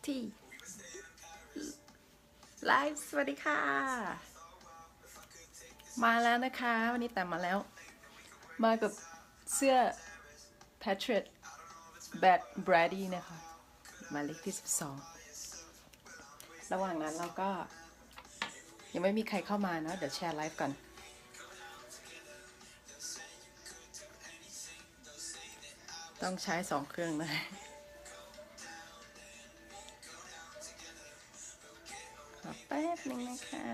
ที่ไลฟ์สวัสดีค่ะมาแล้วนะคะวันนี้แต่มาแล้วมากับเสื้อ Patriot Bad Brady นะคะหมายเลขที่12ระหว่างนั้นเราก็ยังไม่มีใครเข้ามานะเดี๋ยวแชร์ไลฟ์ก่อนต้องใช้2เครื่องนะขอแป๊บนึงนะคะ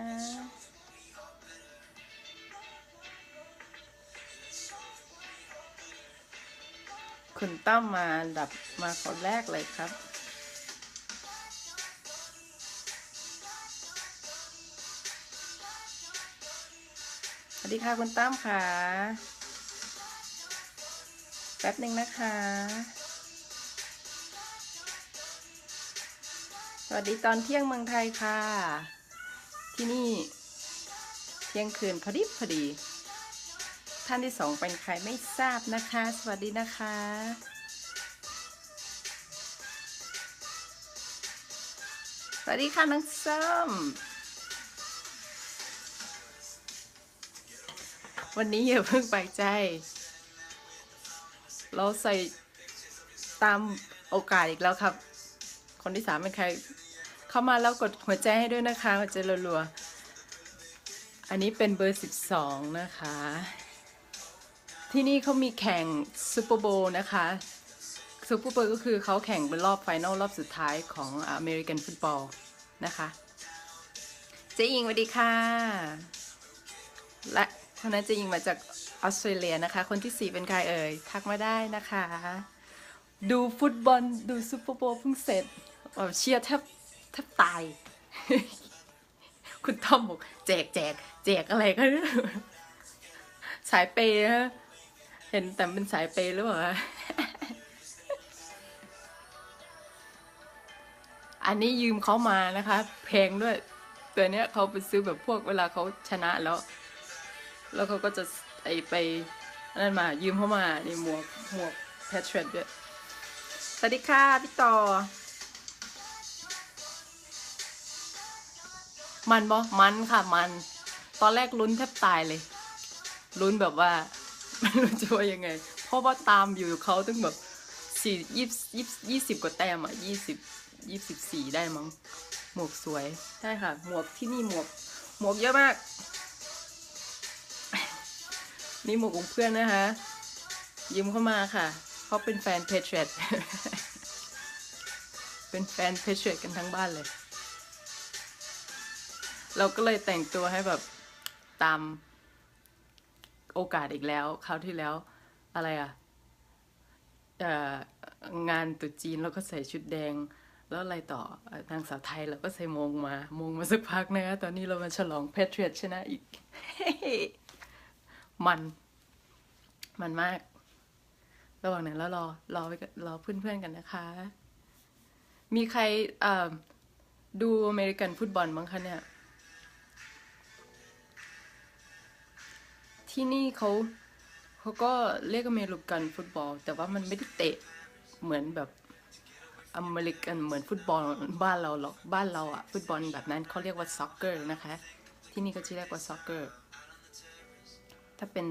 คุณต้อมมาดับมาคนแรกเลยครับสวัสดีค่ะคุณตั้มค่ะแป๊บหนึ่งนะคะสวัสดีตอนเที่ยงเมืองไทยค่ะที่นี่เที่ยงคืนพอดีท่านที่สองเป็นใครไม่ทราบนะคะสวัสดีนะคะสวัสดีค่ะน้องส้มวันนี้อย่าเพิ่งไปใจเราใส่ตามโอกาสอีกแล้วครับคนที่3เป็นใครเข้ามาแล้วกดหัวใจให้ด้วยนะคะหัวใจรัวๆอันนี้เป็นเบอร์12นะคะที่นี่เขามีแข่งซูเปอร์โบว์นะคะซูเปอร์โบว์ก็คือเขาแข่งเป็นรอบไฟนอลรอบสุดท้ายของอเมริกันฟุตบอลนะคะเจ๊อิงสวัสดีค่ะและคนนั้นเจ๊อิงมาจากออสเตรเลียนะคะคนที่4เป็นใครเอ่ยทักมาได้นะคะดูฟุตบอลดูซูเปอร์โบว์เพิ่งเสร็จเชียร์แทบตายคุณทอมบอกแจกอะไรก็สายเปย์ฮะเห็นแต่เป็นสายเปย์หรือเปล่าอันนี้ยืมเขามานะคะแพงด้วยตัวเนี้ยเขาไปซื้อแบบพวกเวลาเขาชนะแล้วเขาก็จะไปนั่นมายืมเขามานี่หมวกแพทเทรดด้วยสวัสดีค่ะพี่ต่อมันค่ะมันตอนแรกลุ้นแทบตายเลยลุ้นแบบว่าไม่รู้จะว่ายังไงเพราะว่าตามอยู่เขาตั้งแบบ20กว่าแต้มอ่ะ24ได้มั้งหมวกสวยใช่ค่ะหมวกที่นี่หมวกเยอะมากนี่หมวกของเพื่อนนะคะยืมเข้ามาค่ะเขาเป็นแฟนเพเทรตเป็นแฟนเพเทรตกันทั้งบ้านเลยเราก็เลยแต่งตัวให้แบบตามโอกาสอีกแล้วคราวที่แล้วอะไรอะงานตรุษจีนเราก็ใส่ชุดแดงแล้วอะไรต่อนางสาวไทยเราก็ใส่มงมาสักพักนะคะตอนนี้เรามาฉลองเพเทรียตชนะอีก มันมากระหว่างนั้นแล้วรอเพื่อนๆกันนะคะมีใครดูอเมริกันฟุตบอลบ้างคะเนี่ยที่นี่เขาก็เรียกอเมริกันฟุตบอลแต่ว่ามันไม่ได้เตะเหมือนแบบอเมริกันเหมือนฟุตบอลบ้านเราหรอกบ้านเราอะฟุตบอลแบบนั้นเขาเรียกว่าซ็อกเกอร์นะคะที่นี่ก็จะเรียกว่าซ็อกเกอร์ถ้าเป็น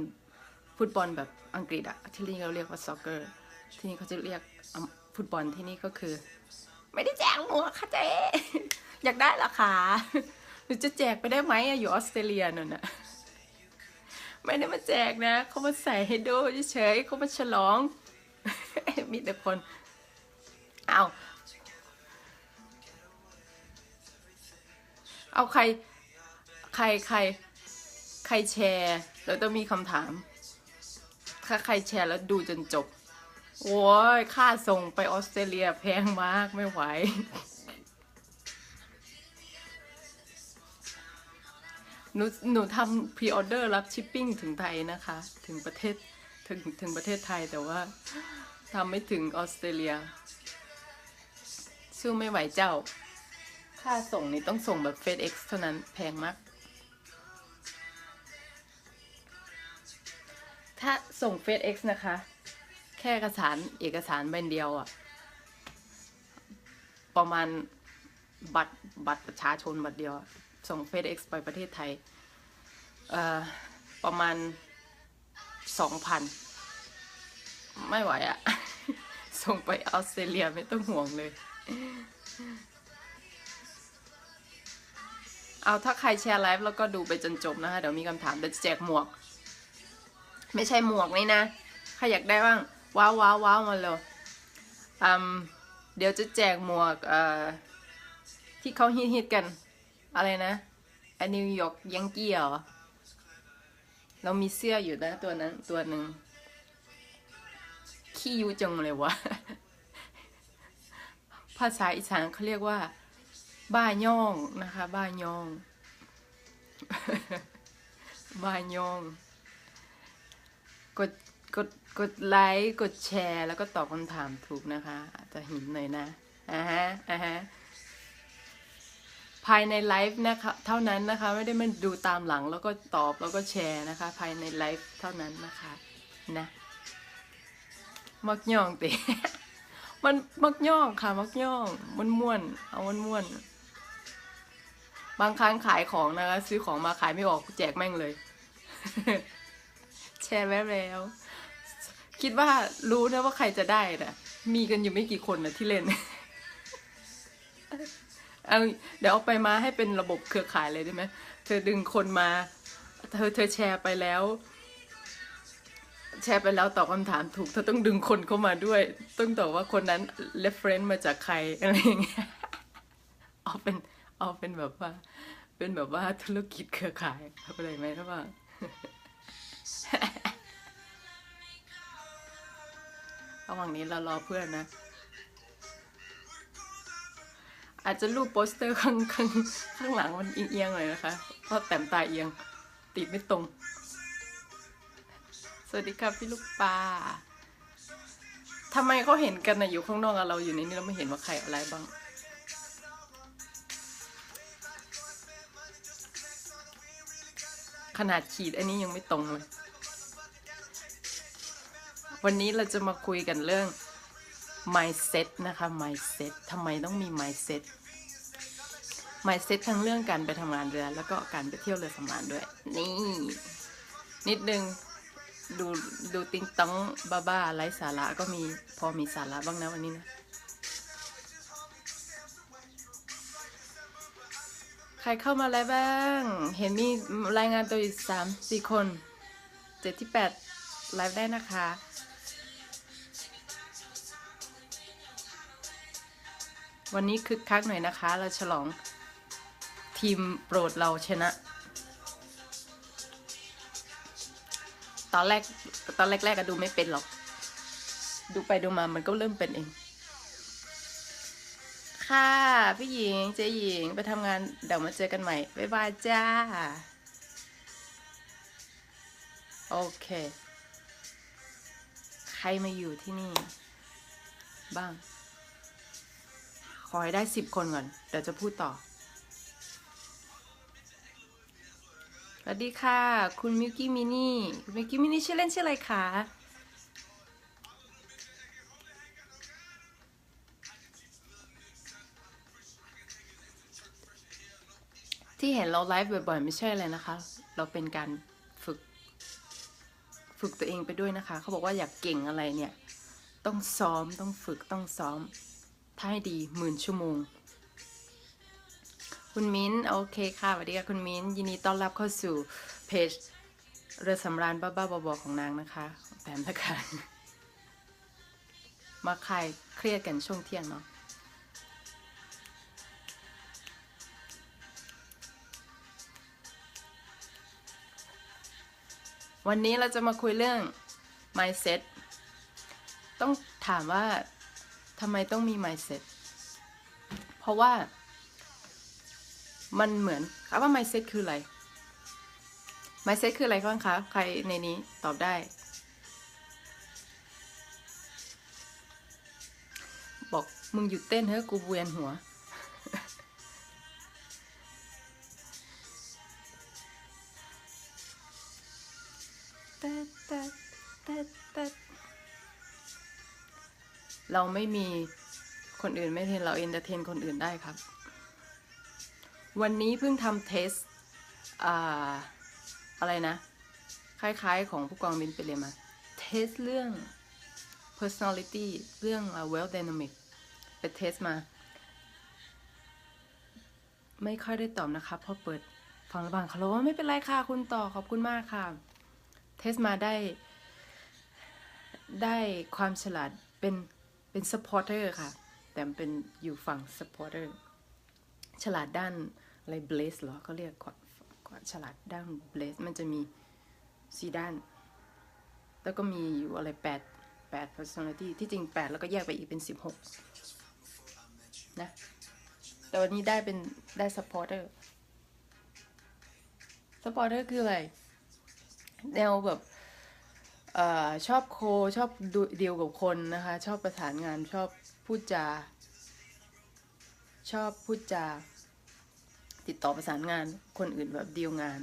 ฟุตบอลแบบอังกฤษอะที่นี่เราเรียกว่าซ็อกเกอร์ที่นี่เขาจะเรียกฟุตบอลที่นี่ก็คือไม่ได้แจกหมวกค่ะเจ๊อยากได้หรอคะหรือจะแจกไปได้ไหมอยู่ออสเตรเลียนั่นน่ะไม่ได้มาแจกนะเขามาใส่ให้ดูเฉยๆเขามาฉลองมีแต่คนเอาใครใครใครใครแชร์แล้วต้องมีคำถามถ้าใครแชร์แล้วดูจนจบโอ้ยค่าส่งไปออสเตรเลียแพงมากไม่ไหวหนูทำพรีออเดอร์รับชิปปิ้งถึงไทยนะคะถึงประเทศถึงประเทศไทยแต่ว่าทำไม่ถึงออสเตรเลียสู้ไม่ไหวเจ้าค่าส่งนี่ต้องส่งแบบ FedEx เท่านั้นแพงมากถ้าส่ง FedEx นะคะแค่เอกสารใบเดียวอะ ประมาณบัตรประชาชนบัตรเดียวส่ง FedEx ไปประเทศไทยประมาณ 2,000 ไม่ไหวอะ ส่งไปออสเตรเลียไม่ต้องห่วงเลย เอาถ้าใครแชร์ไลฟ์แล้วก็ดูไปจนจบนะคะเดี๋ยวมีคำถามเดี๋ยวจะแจกหมวก ไม่ใช่หมวกนี่นะใครอยากได้บ้างว้าวว้าวว้าวมาเลยเดี๋ยวจะแจกหมวกที่เขาฮิตกันอะไรนะนิวยอร์กยังกี้เหรอเรามีเสื้ออยู่นะตัวนั้นตัวหนึ่งขี้ยูจังเลยวะ ภาษาอีสานเขาเรียกว่าบ้าย่องนะคะบ้าย่อง บ้าย่องกดไลค์กดแชร์แล้วก็ตอบคำถามถูกนะคะอาจจะหินหน่อยนะภายในไลฟ์นะคะเท่านั้นนะคะไม่ได้มาดูตามหลังแล้วก็ตอบแล้วก็แชร์นะคะภายในไลฟ์เท่านั้นนะคะนะมักย่องเตะ มันมักย่องค่ะมักย่องม่วนเอาม่วนบางครั้งขายของนะคะซื้อของมาขายไม่ออกแจกแม่งเลย แชร์แล้วคิดว่ารู้นะว่าใครจะได้นะมีกันอยู่ไม่กี่คนนะที่เล่น เดี๋ยวเอาไปมาให้เป็นระบบเครือข่ายเลยได้ไหมเธอดึงคนมาเธอแชร์ไปแล้วตอบคำถามถูกเธอต้องดึงคนเข้ามาด้วยต้องตอบว่าคนนั้น reference มาจากใครอะไรอย่างเงี้ยเอาเป็นแบบว่าธุรกิจเครือข่ายอะไรไหมครับว่า ระหว่างนี้เรารอเพื่อนนะอาจจะรูปโปสเตอร์ข้างหลังมันเอียงๆหน่อยนะคะเพราะแต้มตาเอียงติดไม่ตรงสวัสดีครับพี่ลูกปลาทำไมเขาเห็นกันนะอยู่ข้างนอกเราอยู่ในนี้เราไม่เห็นว่าใครอะไรบ้างขนาดขีดอันนี้ยังไม่ตรงเลยวันนี้เราจะมาคุยกันเรื่อง mindset นะคะ mindset ทำไมต้องมี mindset ทั้งเรื่องการไปทำงานเรือแล้วก็การไปเที่ยวเรือสำราญด้วยนี่นิดนึงดูติ๊งต้องบ้าไร้สาระก็มีพอมีสาระบ้างนะวันนี้นะใครเข้ามาแล้วบ้างเห็นมีรายงานตัวอีก3-4 คน7 ที่ 8ไลฟ์ได้นะคะวันนี้คึกคักหน่อยนะคะเราฉลองทีมโปรดเราชนะตอนแรกก็ดูไม่เป็นหรอกดูไปดูมามันก็เริ่มเป็นเองค่ะพี่หญิงเจ๊หญิงไปทำงานเดี๋ยวมาเจอกันใหม่บ๊ายบายจ้าโอเคใครมาอยู่ที่นี่บ้างขอให้ได้10 คนก่อนเดี๋ยวจะพูดต่อสวัสดีค่ะคุณมิวกี้มินี่ชื่อเล่นชื่ออะไรคะที่เห็นเราไลฟ์บ่อยๆไม่ใช่อะไรนะคะเราเป็นการฝึกตัวเองไปด้วยนะคะเขาบอกว่าอยากเก่งอะไรเนี่ยต้องซ้อมต้องฝึกต้องซ้อมถ้าให้ดี10,000 ชั่วโมงคุณมิ้นโอเคค่ะสวัสดีค่ะคุณมิ้นยินดีต้อนรับเข้าสู่เพจเรือสำราญบ้าๆบอๆของนางนะคะแปมนะคะมาคลายเครียดกันช่วงเที่ยงเนาะวันนี้เราจะมาคุยเรื่อง mindset ต้องถามว่าทำไมต้องมี mindset เพราะว่ามันเหมือนว่า mindset คืออะไร mindset คืออะไรบ้างคะใครในนี้ตอบได้บอกมึงหยุดเต้นเถอะกูเวียนหัวเราไม่มี คนอื่นไม่เทนเราเอนเตอร์เทนคนอื่นได้ครับวันนี้เพิ่งทำเทสอะไรนะคล้ายๆของผู้กองบินไปเลยมาเทสเรื่อง personality เรื่อง well dynamic ไปเทสมาไม่ค่อยได้ตอบนะคะเพราะเปิดฟังระหว่างเขาบอกว่าไม่เป็นไรค่ะคุณต่อขอบคุณมากค่ะเทสมาได้ความฉลาดเป็น supporter ค่ะแต่เป็นอยู่ฝั่ง supporter ฉลาดด้านอะไร blaze เหรอเขาเรียกฉลาดด้าน blaze มันจะมี4ด้านแล้วก็มีอยู่อะไร8 personality ที่จริง8แล้วก็แยกไปอีกเป็น16นะแต่วันนี้ได้ supporter คืออะไรแนวแบบชอบชอบเดียวกับคนนะคะชอบประสานงานชอบพูดจาติดต่อประสานงานคนอื่นแบบเดียวงาน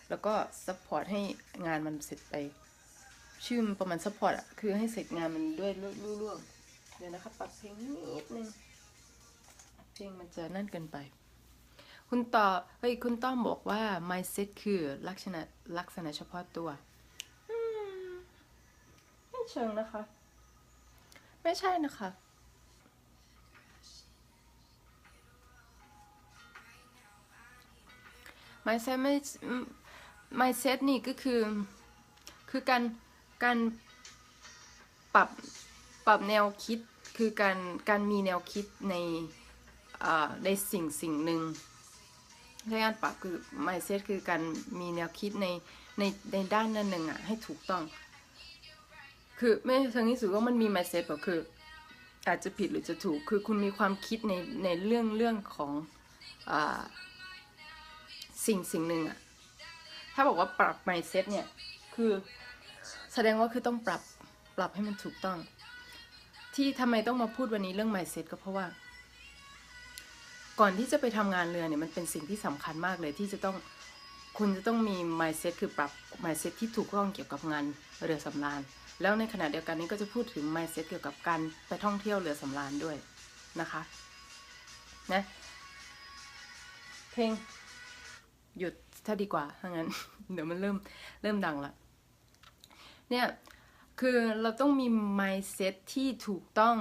แล้วก็ซัพพอร์ตให้งานมันเสร็จไปชื่อประมาณซัพพอร์ตอะคือให้เสร็จงานมันด้วยล่วงเดี๋ยวนะคะปรับเพลงนิดนึงเพลงมันจะนั่นเกินไปคุณต้อมบอกว่า mindset คือลักษณะเฉพาะตัวไม่เชิงนะคะไม่ใช่นะคะ mindset นี่ก็คือการปรับแนวคิดคือการมีแนวคิดในสิ่งหนึ่งใช้การปรับคือ mindset คือการมีแนวคิดในด้านนั้นหนึ่งอ่ะให้ถูกต้องคือไม่ทางนี้สึกว่ามันมี mindset แบบคืออาจจะผิดหรือจะถูกคือคุณมีความคิดในเรื่องของสิ่งหนึ่งอะถ้าบอกว่าปรับ mindset เนี่ยคือแสดงว่าคือต้องปรับให้มันถูกต้องที่ทำไมต้องมาพูดวันนี้เรื่อง mindset ก็เพราะว่าก่อนที่จะไปทำงานเรือเนี่ยมันเป็นสิ่งที่สำคัญมากเลยที่คุณจะต้องมี mindset คือปรับ mindset ที่ถูกต้องเกี่ยวกับงานเรือสำราญแล้วในขณะเดียวกันนี้ก็จะพูดถึง mindset เกี่ยวกับการไปท่องเที่ยวเรือสำราญด้วยนะคะนะเพลงหยุดถ้าดีกว่าถ้างั้น เดี๋ยวมันเริ่มดังละเนี่ยคือเราต้องมี mindset ที่ถูกต้อง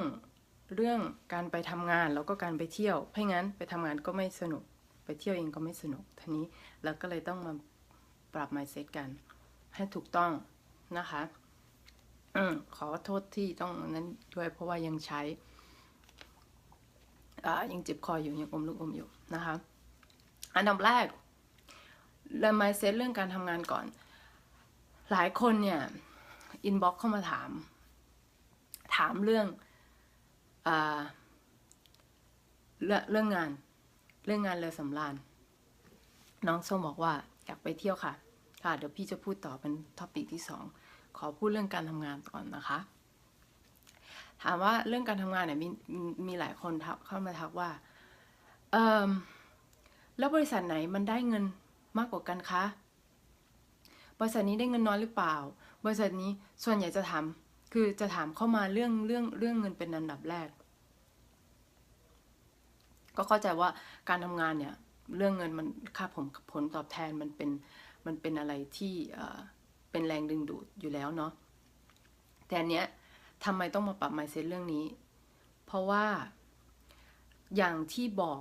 เรื่องการไปทำงานแล้วก็การไปเที่ยวไม่งั้นไปทำงานก็ไม่สนุกไปเที่ยวเองก็ไม่สนุกทีนี้เราก็เลยต้องมาปรับ mindset กันให้ถูกต้องนะคะขอโทษที่ต้องนั้นด้วยเพราะว่ายังใช้ยังเจ็บคออยู่ยังอมลูกอมอยู่นะคะอันดับแรกเริ่ม mindset เรื่องการทำงานก่อนหลายคนเนี่ยอินบ็อกเข้ามาถามเรื่องงานเรือสำราญน้องส้มบอกว่าอยากไปเที่ยวค่ะเดี๋ยวพี่จะพูดต่อเป็นท็อปิกที่2ขอพูดเรื่องการทำงานก่อนนะคะถามว่าเรื่องการทำงานเนี่ยมีหลายคนเข้ามาทักว่าแล้วบริษัทไหนมันได้เงินมากกว่ากันคะบริษัทนี้ได้เงินน้อยหรือเปล่าบริษัทนี้ส่วนใหญ่จะถามเข้ามาเรื่องเงินเป็นอันดับแรกก็เข้าใจว่าการทำงานเนี่ยเรื่องเงินมันค่าผลตอบแทนมันเป็นอะไรที่เป็นแรงดึงดูดอยู่แล้วเนาะแต่อันเนี้ยทำไมต้องมาปรับ mindset เรื่องนี้เพราะว่าอย่างที่บอก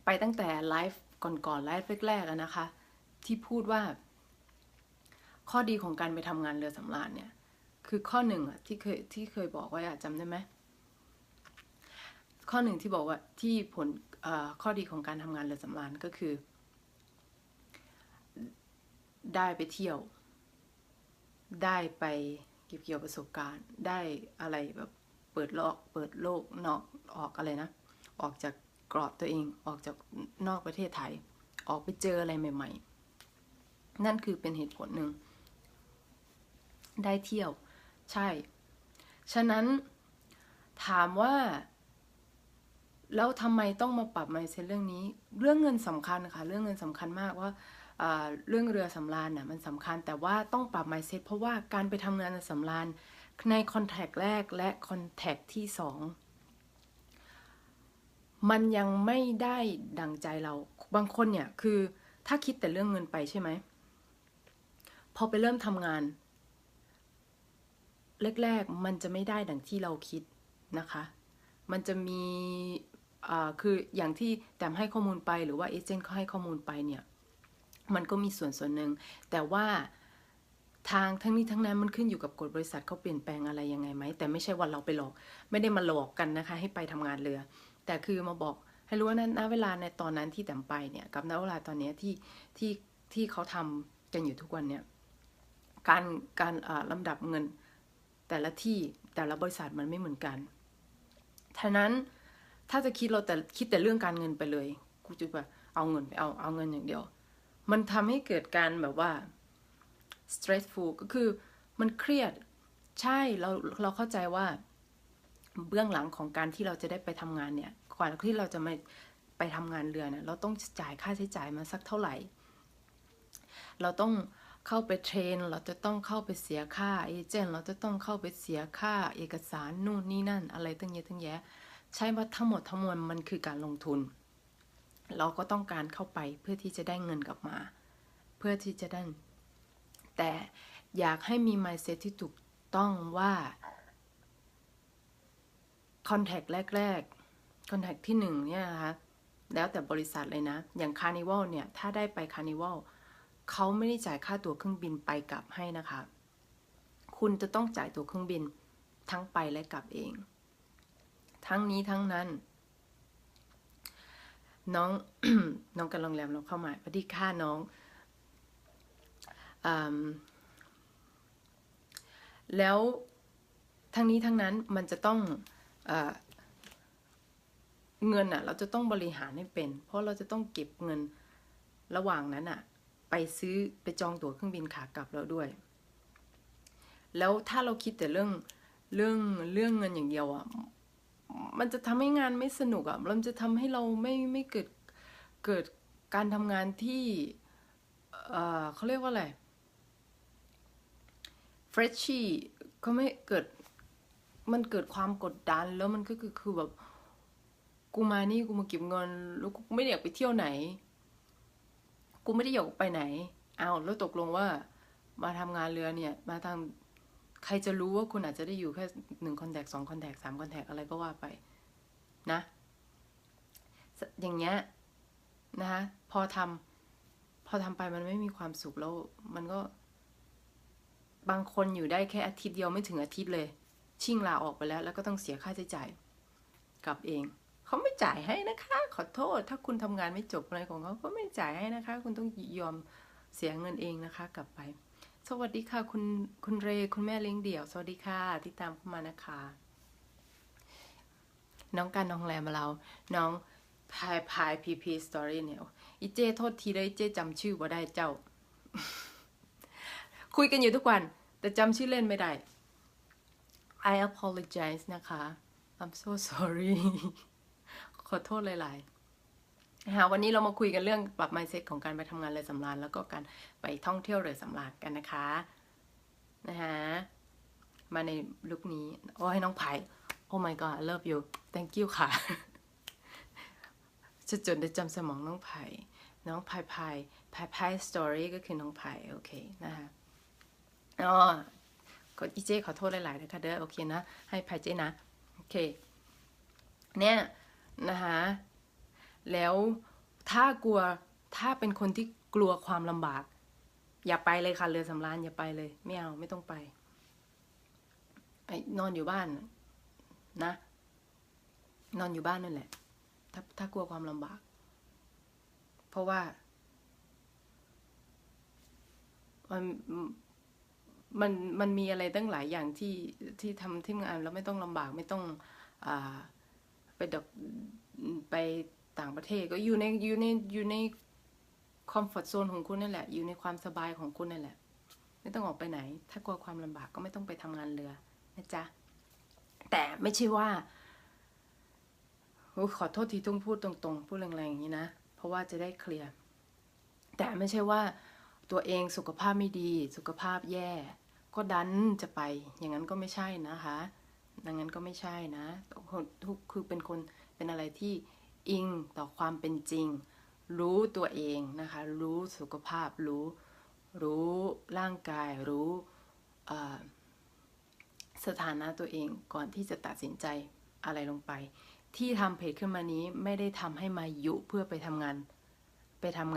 ไปตั้งแต่ไลฟ์ก่อนไลฟ์แรกๆนะคะที่พูดว่าข้อดีของการไปทำงานเรือสำราญเนี่ยคือข้อหนึ่งอะที่เคยบอกไว้จำได้ไหมข้อหนึ่งที่บอกว่าที่ข้อดีของการทำงานเรือสำราญก็คือได้ไปเที่ยวได้ไปเก็บเกี่ยวประสบการณ์ได้อะไรแบบเปิดโลกนอกออกอะไรนะออกจากกรอบตัวเองออกจากนอกประเทศไทยออกไปเจออะไรใหม่ๆนั่นคือเป็นเหตุผลหนึ่งได้เที่ยวใช่ฉะนั้นถามว่าแล้วทำไมต้องมาปรับ mindset เรื่องนี้เรื่องเงินสำคัญค่ะเรื่องเงินสำคัญมากว่าเรื่องเรือสำราญน่ะมันสำคัญแต่ว่าต้องปรับ mindset เพราะว่าการไปทำงานสำราญในคอนแทคแรกและคอนแทคที่ มันยังไม่ได้ดังใจเราบางคนเนี่ยคือถ้าคิดแต่เรื่องเงินไปใช่ไหมพอไปเริ่มทำงานแรกๆมันจะไม่ได้ดังที่เราคิดนะคะมันจะมีคืออย่างที่แต้มให้ข้อมูลไปหรือว่าเอเจนต์เขาให้ข้อมูลไปเนี่ยมันก็มีส่วนหนึ่งแต่ว่าทั้งนี้ทั้งนั้นมันขึ้นอยู่กับกฎบริษัทเขาเปลี่ยนแปลงอะไรยังไงไหมแต่ไม่ใช่ว่าเราไปหลอกไม่ได้มาหลอกกันนะคะให้ไปทำงานเรือแต่คือมาบอกให้รู้ว่าณเวลาในตอนนั้นที่แต้มไปเนี่ยกับณเวลาตอนนี้ที่เขาทำกันอยู่ทุกวันเนี่ยการลำดับเงินแต่ละที่แต่ละบริษัทมันไม่เหมือนกันฉะนั้นถ้าจะคิดเราแต่คิดแต่เรื่องการเงินไปเลยกูจะแบบเอาเงินไปเอาเงินอย่างเดียวมันทำให้เกิดการแบบว่า stressful ก็คือมันเครียดใช่เราเข้าใจว่าเบื้องหลังของการที่เราจะได้ไปทำงานเนี่ยก่อนที่เราจะมาไปทำงานเรือเนี่ยเราต้องจ่ายค่าใช้จ่ายมาสักเท่าไหร่เราต้องเข้าไปเทรนเราจะต้องเข้าไปเสียค่าเอเจนต์เราจะต้องเข้าไปเสียค่าเอกสารนู่นนี่นั่นอะไรตั้งเยอะตั้งแยะใช่ว่าทั้งหมดทั้งมวลมันคือการลงทุนเราก็ต้องการเข้าไปเพื่อที่จะได้เงินกลับมาเพื่อที่จะได้แต่อยากให้มี mindset ที่ถูกต้องว่า contact แรกๆ contact ที่1เนี่ยนะคะแล้วแต่บริษัทเลยนะอย่าง Carnival เนี่ยถ้าได้ไป Carnival เขาไม่ได้จ่ายค่าตั๋วเครื่องบินไปกลับให้นะคะคุณจะต้องจ่ายตั๋วเครื่องบินทั้งไปและกลับเองทั้งนี้ทั้งนั้นน้อง น้องกันโรงแรมเราเข้ามาพอดีค่าน้องแล้วทั้งนี้ทั้งนั้นมันจะต้องเงินเราจะต้องบริหารให้เป็นเพราะเราจะต้องเก็บเงินระหว่างนั้นไปซื้อไปจองตั๋วเครื่องบินขากลับเราด้วยแล้วถ้าเราคิดแต่เรื่องเงินอย่างเดียวมันจะทำให้งานไม่สนุกมันจะทำให้เราไม่เกิดการทำงานที่เขาเรียกว่าอะไรเฟรชชี่เขาไม่เกิดมันเกิดความกดดันแล้วมันก็คือแบบกูมานี่กูมาเก็บเงินแล้วกูไม่ได้อยากไปเที่ยวไหนกูไม่ได้อยากไปไหนเอาแล้วตกลงว่ามาทำงานเรือเนี่ยมาทำใครจะรู้ว่าคุณอาจจะได้อยู่แค่1 คอนแทค 2 คอนแทค 3 คอนแทคอะไรก็ว่าไปนะอย่างเงี้ยนะคะพอทำไปมันไม่มีความสุขแล้วมันก็บางคนอยู่ได้แค่อาทิตย์เดียวไม่ถึงอาทิตย์เลยชิ่งลาออกไปแล้วก็ต้องเสียค่าใช้จ่ายกลับเองเขาไม่จ่ายให้นะคะขอโทษถ้าคุณทำงานไม่จบอะไรของเขาก็ไม่จ่ายให้นะคะคุณต้องยอมเสียเงินเองนะคะกลับไปสวัสดีค่ะคุณเรคุณแม่เลี้ยงเดี่ยวสวัสดีค่ะที่ตามเข้ามานะคะน้องการน้องแรมมาเราน้องพายพีสตอรี่เนี่ยอีเจโทษทีเลยเจจำชื่อว่าได้เจ้า คุยกันอยู่ทุกวันแต่จำชื่อเล่นไม่ได้ I apologize นะคะ I'm so sorry ขอโทษหลายๆวันนี้เรามาคุยกันเรื่องปรับ mindset ของการไปทำงานเรือสำราญแล้วก็การไปท่องเที่ยวเรือสำราญกันนะคะมาในลุคนี้โอ้ให้น้องไผ่ Oh my god I love you thank you ค่ะจะจดได้จำสมองน้องไผ่น้องพายสตอรี่ก็คือน้องไผ่โอเคนะคะก็อีเจขอโทษหลายๆนะคะเด้อโอเคนะให้ไผ่เจนะโอเคเนี่ยนะคะแล้วถ้าเป็นคนที่กลัวความลำบากอย่าไปเลยค่ะเรือสำราญอย่าไปเลยไม่เอาไม่ต้องไปนอนอยู่บ้านนะนอนอยู่บ้านนั่นแหละถ้ากลัวความลำบากเพราะว่ามันมีอะไรตั้งหลายอย่างที่ทำที่งานแล้วไม่ต้องลำบากไม่ต้องไปต่างประเทศก็อยู่ในคอมฟอร์ทโซนของคุณนั่นแหละอยู่ในความสบายของคุณนั่นแหละไม่ต้องออกไปไหนถ้ากลัวความลำบากก็ไม่ต้องไปทำงานเรือนะจ๊ะแต่ไม่ใช่ว่าขอโทษทีต้องพูดตรงๆพูดแรงๆอย่างนี้นะเพราะว่าจะได้เคลียร์แต่ไม่ใช่ว่าตัวเองสุขภาพไม่ดีสุขภาพแย่ก็ดันจะไปอย่างนั้นก็ไม่ใช่นะคะดังนั้นก็ไม่ใช่นะทุกคือเป็นคนเป็นอะไรที่ อิงต่อความเป็นจริงรู้ตัวเองนะคะรู้สุขภาพรู้ร่างกายรู้สถานะตัวเองก่อนที่จะตัดสินใจอะไรลงไปที่ทำเพจขึ้นมานี้ไม่ได้ทำให้มายุเพื่อไปทำงา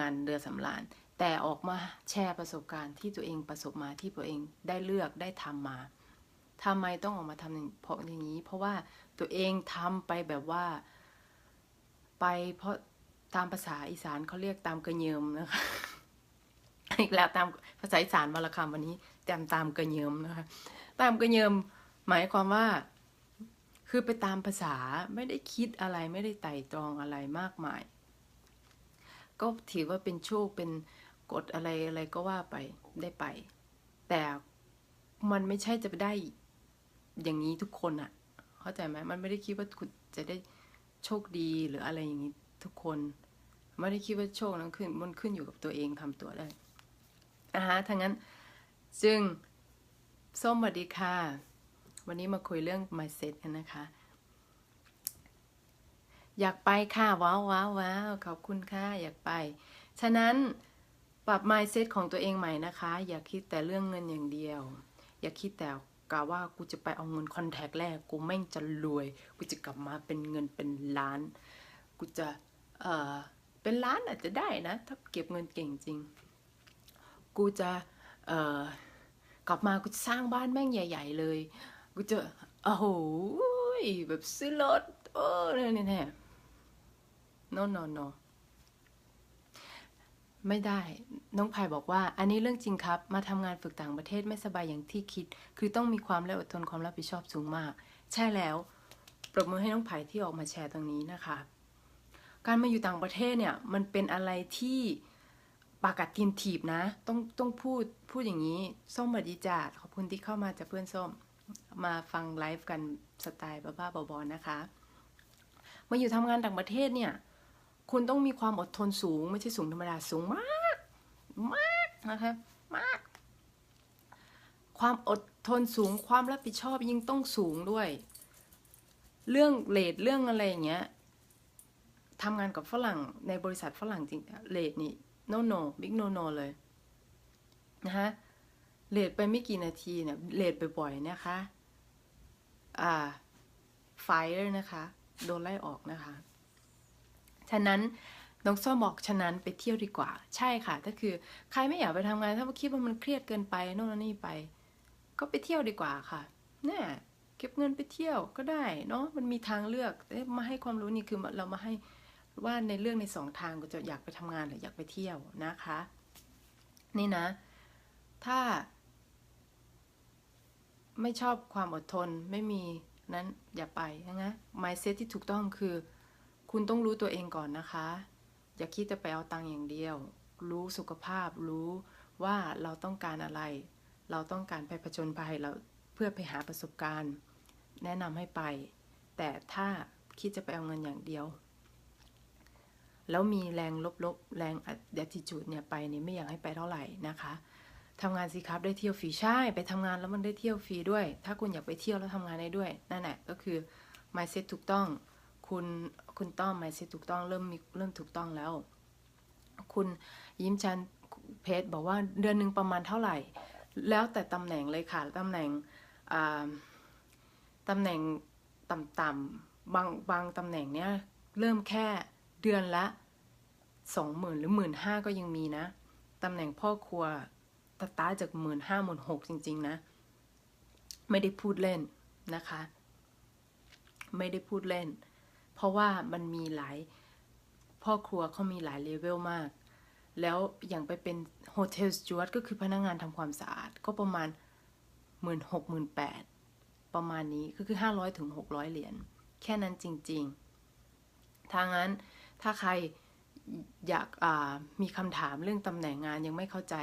นเรือสำราญแต่ออกมาแชร์ประสบการณ์ที่ตัวเองประสบมาที่ตัวเองได้เลือกได้ทำมาทำไมต้องออกมาทำเพราะอย่างนี้เพราะว่าตัวเองทำไปแบบว่าไปเพราะตามภาษาอีสานเขาเรียกตามกระเยิมนะคะอีกแล้วตามภาษาอีสานมาละคำวันนี้ตามกระเยิมนะคะตามกระเยิมหมายความว่าคือไปตามภาษาไม่ได้คิดอะไรไม่ได้ไต่ตรองอะไรมากมายก็ถือว่าเป็นโชคเป็นกฎอะไรก็ว่าไปได้ไปแต่มันไม่ใช่จะไปได้อย่างนี้ทุกคนอะเข้าใจไหมมันไม่ได้คิดว่าคุณจะได้โชคดีหรืออะไรอย่างนี้ทุกคนไม่ได้คิดว่าโชคนั้นมันขึ้นอยู่กับตัวเองทำตัวได้ทั้งนั้นซึ่งส้มสวัสดีค่ะวันนี้มาคุยเรื่อง mindset กันนะคะอยากไปค่ะว้าวขอบคุณค่ะอยากไปฉะนั้นปรับ mindset ของตัวเองใหม่นะคะอย่าคิดแต่เรื่องเงินอย่างเดียวอย่าคิดแต่กะว่ากูจะไปเอาเงินคอนแทคแรกกูแม่งจะรวยกูจะกลับมาเป็นเงินเป็นล้านกูจะเป็นล้านอาจจะได้นะถ้าเก็บเงินเก่งจริงกูจะกลับมากูจะสร้างบ้านแม่งใหญ่ๆเลยกูจะโอ้โหแบบซื้อรถเนี่ย no ไม่ได้น้องไผ่บอกว่าอันนี้เรื่องจริงครับมาทำงานฝึกต่างประเทศไม่สบายอย่างที่คิดคือต้องมีความและอดทนความรับผิดชอบสูงมากใช่แล้วปรบมือให้น้องไผ่ที่ออกมาแชร์ตรงนี้นะคะการมาอยู่ต่างประเทศเนี่ยมันเป็นอะไรที่ปากกัดตีนถีบนะต้องพูดอย่างนี้ส้มบัดดีจ่าขอบคุณที่เข้ามาจากเพื่อนส้มมาฟังไลฟ์กันสไตล์บ้าๆบอๆนะคะมาอยู่ทำงานต่างประเทศเนี่ยคุณต้องมีความอดทนสูงไม่ใช่สูงธรรมดาสูงมากนะคะมากความอดทนสูงความรับผิดชอบยิ่งต้องสูงด้วยเรื่องเรทเรื่องอะไรอย่างเงี้ยทำงานกับฝรั่งในบริษัทฝรั่งจริงเรทนี่ no big no เลยนะคะเรทไปไม่กี่นาทีเนี่ยเรทบ่อยๆนะคะfire นะคะโดนไล่ออกนะคะฉะนั้นน้องส้มบอกฉะนั้นไปเที่ยวดีกว่าใช่ค่ะถ้าคือใครไม่อยากไปทำงานถ้าคิดว่ามันเครียดเกินไปโน่นนี่ไปก็ไปเที่ยวดีกว่าค่ะเนี่ยเก็บเงินไปเที่ยวก็ได้เนาะมันมีทางเลือกมาให้ความรู้นี่คือเรามาให้ว่าในเรื่องใน2 ทางก็จะอยากไปทำงานหรืออยากไปเที่ยวนะคะนี่นะถ้าไม่ชอบความอดทนไม่มีนั้นอย่าไปนะ mindset ที่ถูกต้องคือคุณต้องรู้ตัวเองก่อนนะคะอย่าคิดจะไปเอาตังค์อย่างเดียวรู้สุขภาพรู้ว่าเราต้องการอะไรเราต้องการไปผจญภัยเราเพื่อไปหาประสบการณ์แนะนำให้ไปแต่ถ้าคิดจะไปเอาเงินอย่างเดียวแล้วมีแรงลบๆแรง attitude เนี่ยไปเนี่ยไม่อยากให้ไปเท่าไหร่นะคะทำงานสิครับได้เที่ยวฟรีใช่ไปทำงานแล้วมันได้เที่ยวฟรีด้วยถ้าคุณอยากไปเที่ยวแล้วทำงานได้ด้วยนั่นแหละก็คือ mindset ถูกต้องคุณต้อง mindset ถูกต้องเริ่มถูกต้องแล้วคุณยิ้มชันเพจบอกว่าเดือนหนึ่งประมาณเท่าไหร่แล้วแต่ตำแหน่งเลยค่ะตำแหน่งต่ำๆบางตำแหน่งเนี้ยเริ่มแค่เดือนละ20,000หรือ15,000ก็ยังมีนะตำแหน่งพ่อครัวสตาร์ทจาก15,000 16,000จริงๆนะไม่ได้พูดเล่นนะคะไม่ได้พูดเล่นเพราะว่ามันมีหลายพ่อครัวเขามีหลายเลเวลมากแล้วอย่างไปเป็นโฮเทลสจ๊วตก็คือพนักงานทำความสะอาดก็ประมาณ16,000 18,000ประมาณนี้ก็คือ500 ถึง 600 เหรียญแค่นั้นจริงๆทางนั้นถ้าใครอยากมีคำถามเรื่องตำแหน่งงานยังไม่เข้าใจ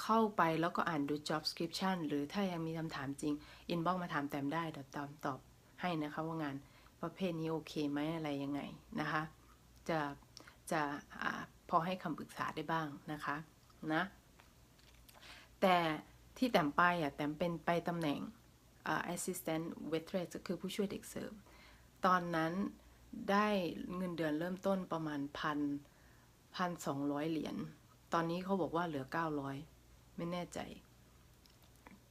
เข้าไปแล้วก็อ่านดู job description หรือถ้ายังมีคำถามจริง inbox มาถามแต้มได้เดี๋ยวตอบให้นะคะว่างานประเภทนี้โอเคไหมอะไรยังไงนะคะจะพอให้คำปรึกษาได้บ้างนะคะนะแต่ที่แต้มไปแต้มเป็นไปตำแหน่งassistant waitress ก็คือผู้ช่วยเด็กเสิร์ฟตอนนั้น ได้เงินเดือนเริ่มต้นประมาณ1,200 เหรียญตอนนี้เขาบอกว่าเหลือ900ไม่แน่ใจ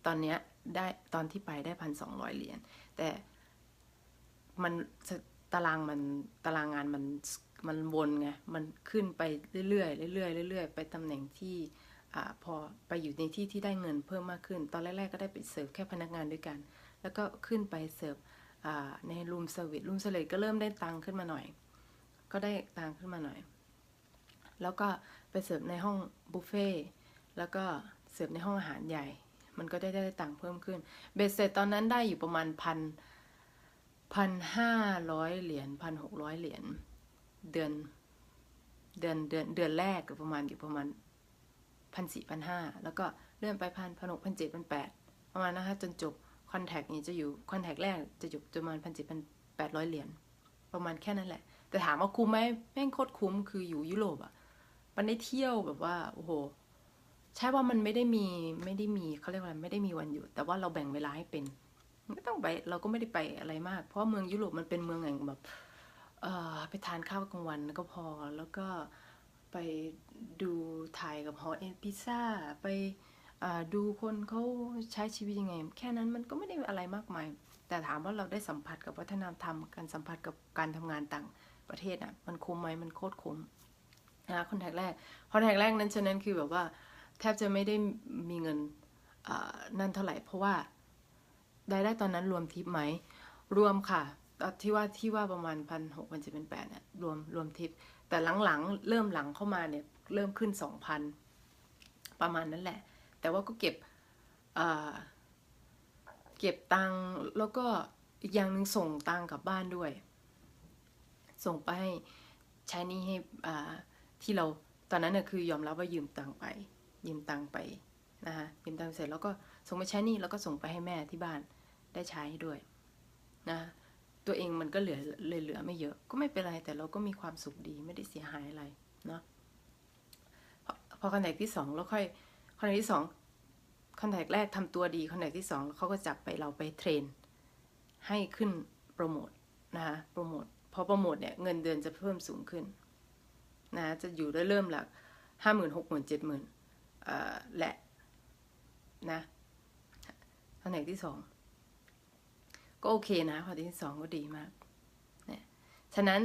ตอนเนี้ยได้ตอนที่ไปได้1,200 เหรียญแต่มันตารางงานมันวนไงมันขึ้นไปเรื่อยๆเรื่อยๆเรื่อยๆไปตำแหน่งที่พอไปอยู่ในที่ที่ได้เงินเพิ่มมากขึ้นตอนแรกๆก็ได้ไปเสิร์ฟแค่พนักงานด้วยกันแล้วก็ขึ้นไปเสิร์ฟในรูมเซอร์วิสก็เริ่มได้ตังค์ขึ้นมาหน่อยก็ได้ตังค์ขึ้นมาหน่อยแล้วก็ไปเสิร์ฟในห้องบุฟเฟ่แล้วก็เสิร์ฟในห้องอาหารใหญ่มันก็ได้ตังค์เพิ่มขึ้นเบสเสร็จตอนนั้นได้อยู่ประมาณ1,500 เหรียญ1,600 เหรียญเดือนแรกประมาณอยู่ประมาณ1,400-1,500แล้วก็เลื่อนไป1,600 1,700 1,800ประมาณนะคะจนจบคอนแทคนี้จะอยู่คอนแทคแรกจะอยู่ประมาณ1,700 1,800 เหรียญประมาณแค่นั้นแหละแต่ถามว่าคุ้มไหมแม่งโคตรคุ้มคืออยู่ยุโรปอะมันได้เที่ยวแบบว่าโอ้โหใช่ว่ามันไม่ได้มีเขาเรียกว่าอะไรไม่ได้มีวันหยุดแต่ว่าเราแบ่งเวลาให้เป็นไม่ต้องไปเราก็ไม่ได้ไปอะไรมากเพราะเมืองยุโรปมันเป็นเมืองแห่งแบบไปทานข้าวกลางวันก็พอแล้วก็ไปดูถ่ายกับหอเอ็นพิซซ่าไปดูคนเขาใช้ชีวิตยังไงแค่นั้นมันก็ไม่ได้อะไรมากมายแต่ถามว่าเราได้สัมผัสกับวัฒนธรรมการสัมผัสกับการทำงานต่างประเทศอ่ะมันคุ้มไหมมันโคตรคุ้มนะคอนแทคแรกนั้นฉะนั้นคือแบบว่าแทบจะไม่ได้มีเงินนั่นเท่าไหร่เพราะว่ารายได้ตอนนั้นรวมทิปไหมรวมค่ะที่ว่าประมาณ1,600 1,700 1,800เนี่ยรวมทิปแต่หลังเริ่มหลังเข้ามาเนี่ยเริ่มขึ้น 2,000 ประมาณนั้นแหละแต่ว่าก็เก็บตังค์แล้วก็อีกอย่างหนึ่งส่งตังค์กลับบ้านด้วยส่งไปให้ใช้นี่ให้ที่เราตอนนั้นเนี่ยคือยอมรับว่ายืมตังค์ไปนะคะยืมตังค์เสร็จแล้วก็ส่งไปใช้นี่แล้วก็ส่งไปให้แม่ที่บ้านได้ใช้ด้วยนะตัวเองมันก็เหลือไม่เยอะก็ไม่เป็นไรแต่เราก็มีความสุขดีไม่ได้เสียหายอะไรเนาะพอคอนแทคที่2แล้วค่อยคอนแทคที่2คอนแทคแรกทำตัวดีคอนแทคที่2เขาก็จับไปเราไปเทรนให้ขึ้นโปรโมทนะคะโปรโมทพอโปรโมทเนี่ยเงินเดือนจะเพิ่มสูงขึ้นนะจะอยู่ได้เริ่มหลัก50,000 60,000 70,000และนะคอนแทคที่2ก็โอเคนะคอนแทคที่2ก็ดีมากเนี่ยฉะนั้น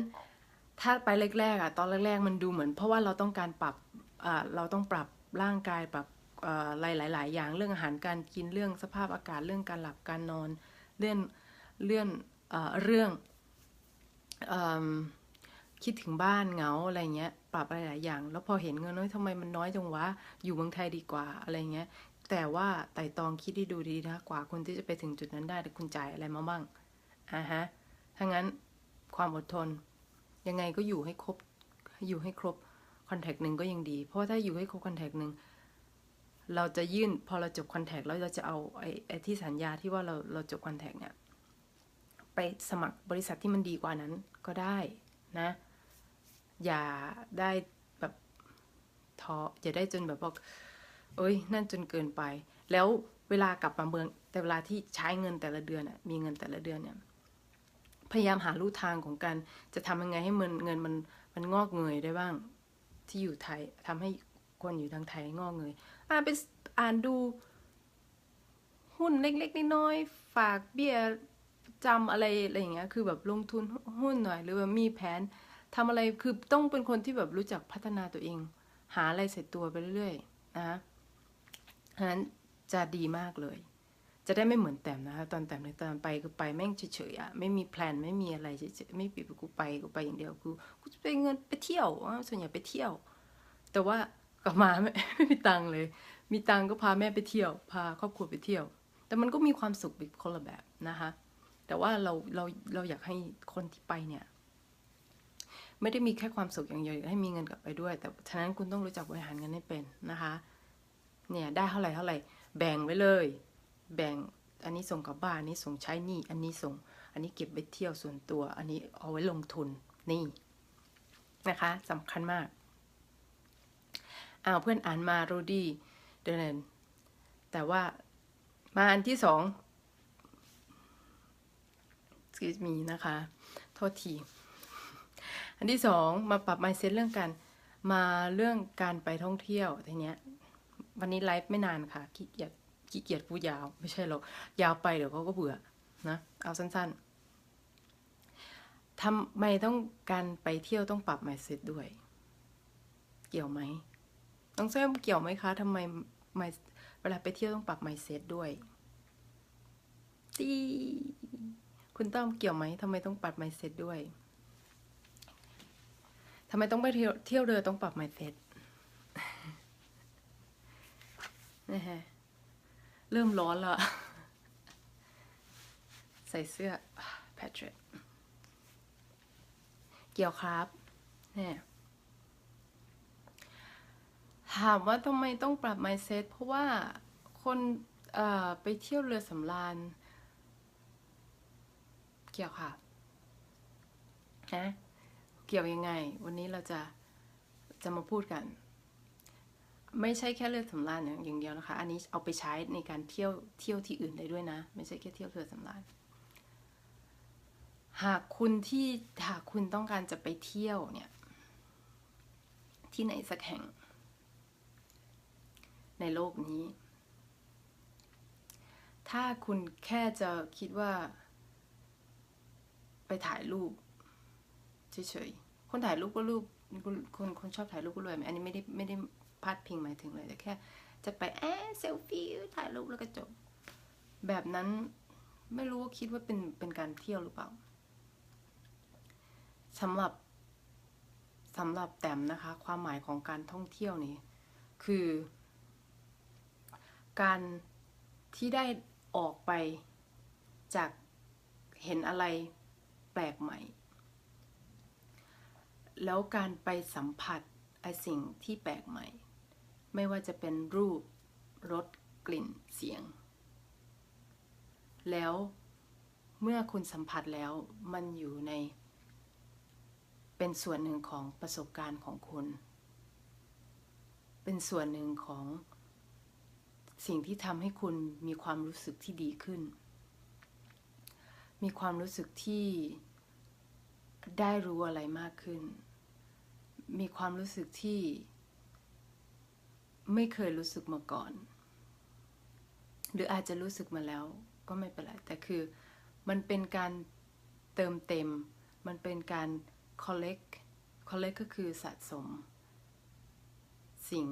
ถ้าไปแรกๆตอนแรกๆมันดูเหมือนเพราะว่าเราต้องการปรับเราต้องปรับร่างกายปรับหลายๆอย่างเรื่องอาหารการกินเรื่องสภาพอากาศเรื่องการหลับการนอนเรื่องคิดถึงบ้านเหงาอะไรเงี้ยปรับอะไรหลายอย่างแล้วพอเห็นเงินน้อยทำไมมันน้อยจังวะอยู่เมืองไทยดีกว่าอะไรเงี้ยแต่ว่าไต่ตองคิดให้ดูดีนะกว่าคนที่จะไปถึงจุดนั้นได้แต่คุณจ่ายอะไรมาบ้างฮะถ้างั้นความอดทนยังไงก็อยู่ให้ครบคอนแทคหนึ่งก็ยังดีเพราะถ้าอยู่ให้ครบคอนแทคหนึ่งเราจะยื่นพอเราจบคอนแทคแล้วเราจะเอาไอ้ที่สัญญาที่ว่าเราจบคอนแทคเนี่ยไปสมัครบริษัทที่มันดีกว่านั้นก็ได้นะอย่าได้แบบท้ออย่าได้จนแบบว่าเอ้ยนั่นจนเกินไปแล้วเวลากลับมาเมืองแต่เวลาที่ใช้เงินแต่ละเดือนมีเงินแต่ละเดือนเนี่ยพยายามหาลู่ทางของการจะทำยังไงให้เงินมันงอกเงยได้บ้างที่อยู่ไทยทำให้คนอยู่ทางไทยงอกเงยไปอ่านดูหุ้นเล็กๆน้อยๆฝากเบี้ยจำอะไรอย่างเงี้ยคือแบบลงทุนหุ้นหน่อยหรือว่ามีแผนทำอะไรคือต้องเป็นคนที่แบบรู้จักพัฒนาตัวเองหาอะไรใส่ตัวไปเรื่อยๆนะฉะนั้นจะดีมากเลยจะได้ไม่เหมือนแต้มนะคะตอนแต้มในตอนไปคือไปแม่งเฉยๆไม่มีแพลนไม่มีอะไรเฉยๆไม่ปิดกูไปอย่างเดียวกูจะไปเงินไปเที่ยวส่วนใหญ่ไปเที่ยวแต่ว่ากลับมาไม่มีตังค์เลยมีตังค์ก็พาแม่ไปเที่ยวพาครอบครัวไปเที่ยวแต่มันก็มีความสุขอีกคนละแบบนะคะแต่ว่าเราอยากให้คนที่ไปเนี่ยไม่ได้มีแค่ความสุขอย่างเดียวให้มีเงินกลับไปด้วยแต่ฉะนั้นคุณต้องรู้จักบริหารเงินให้เป็นนะคะเนี่ยได้เท่าไหร่แบ่งไว้เลยแบ่งอันนี้ส่งกลับบ้านอันนี้ส่งใช้หนี้อันนี้ส่งอันนี้เก็บไปเที่ยวส่วนตัวอันนี้เอาไว้ลงทุนนี่นะคะสำคัญมากเพื่อนอ่านมาโรดี้เดนแต่ว่ามาอันที่2excuse me นะคะโทษที อันที่สองมาปรับ mindset เรื่องการไปท่องเที่ยวทีเนี้ยวันนี้ไลฟ์ไม่นานค่ะขี้เกียจพูดยาวไม่ใช่หรอกยาวไปเดี๋ยวเขาก็เบื่อนะเอาสั้นๆทำไมต้องการไปเที่ยวต้องปรับ mindset ด้วยเกี่ยวไหมต้องแซมเกี่ยวไหมคะทำไมเวลาไปเที่ยวต้องปรับ mindset ด้วยตีคุณต้อมเกี่ยวไหมทำไมต้องปรับ mindset ด้วยทำไมต้องไปเที่ยวเรือต้องปรับ mindset นะฮะเริ่มร้อนแล้วใส่เสื้อแพทริกเกี่ยวครับเนี่ยถามว่าทำไมต้องปรับ mindset เพราะว่าคนไปเที่ยวเรือสำราญเกี่ยวค่ะนะเกี่ยวยังไงวันนี้เราจะมาพูดกันไม่ใช่แค่เรือสำราญอย่างเดียวนะคะอันนี้เอาไปใช้ในการเที่ยวที่อื่นได้ด้วยนะไม่ใช่แค่เที่ยวเรือสำราญหากคุณต้องการจะไปเที่ยวเนี่ยที่ไหนสักแห่งในโลกนี้ถ้าคุณแค่จะคิดว่าไปถ่ายรูปเฉยๆคนถ่ายรูปก็รูปคนชอบถ่ายรูปก็รวยไหมอันนี้ไม่ได้พาดพิงหมายถึงเลยแต่แค่จะไปเซลฟี่ถ่ายรูปแล้วก็จบแบบนั้นไม่รู้ว่าคิดว่าเป็นการเที่ยวหรือเปล่าสำหรับแต้มนะคะความหมายของการท่องเที่ยวนี้คือการที่ได้ออกไปจากเห็นอะไรแปลกใหม่แล้วการไปสัมผัสไอสิ่งที่แปลกใหม่ไม่ว่าจะเป็นรูปรสกลิ่นเสียงแล้วเมื่อคุณสัมผัสแล้วมันอยู่ในเป็นส่วนหนึ่งของประสบการณ์ของคุณเป็นส่วนหนึ่งของสิ่งที่ทำให้คุณมีความรู้สึกที่ดีขึ้นมีความรู้สึกที่ได้รู้อะไรมากขึ้นมีความรู้สึกที่ไม่เคยรู้สึกมาก่อนหรืออาจจะรู้สึกมาแล้วก็ไม่เป็นไรแต่คือมันเป็นการเติมเต็มมันเป็นการ collect ก็คือสะสมสิ่ง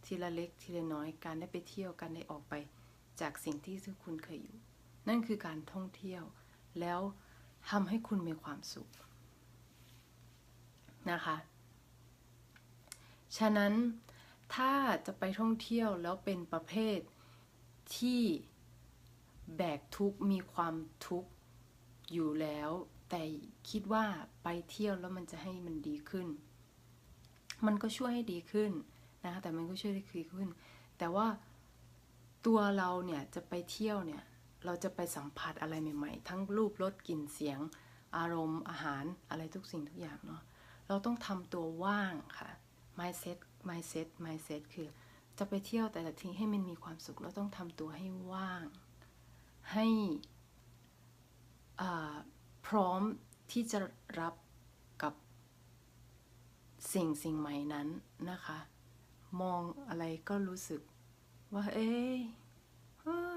ทีละเล็กทีละน้อยการได้ไปเที่ยวการได้ออกไปจากสิ่งที่คุณเคยอยู่นั่นคือการท่องเที่ยวแล้วทำให้คุณมีความสุขนะคะฉะนั้นถ้าจะไปท่องเที่ยวแล้วเป็นประเภทที่แบกทุกข์มีความทุกข์อยู่แล้วแต่คิดว่าไปเที่ยวแล้วมันจะให้มันดีขึ้นมันก็ช่วยให้ดีขึ้นนะคะแต่มันก็ช่วยให้ดีขึ้นแต่ว่าตัวเราเนี่ยจะไปเที่ยวเนี่ยเราจะไปสัมผัสอะไรใหม่ๆทั้งรูปรสกลิ่นเสียงอารมณ์อาหารอะไรทุกสิ่งทุกอย่างเนาะเราต้องทำตัวว่างค่ะ mindset คือจะไปเที่ยวแต่ละทีให้มันมีความสุขเราต้องทำตัวให้ว่างให้พร้อมที่จะรับกับสิ่งใหม่นั้นนะคะมองอะไรก็รู้สึกว่า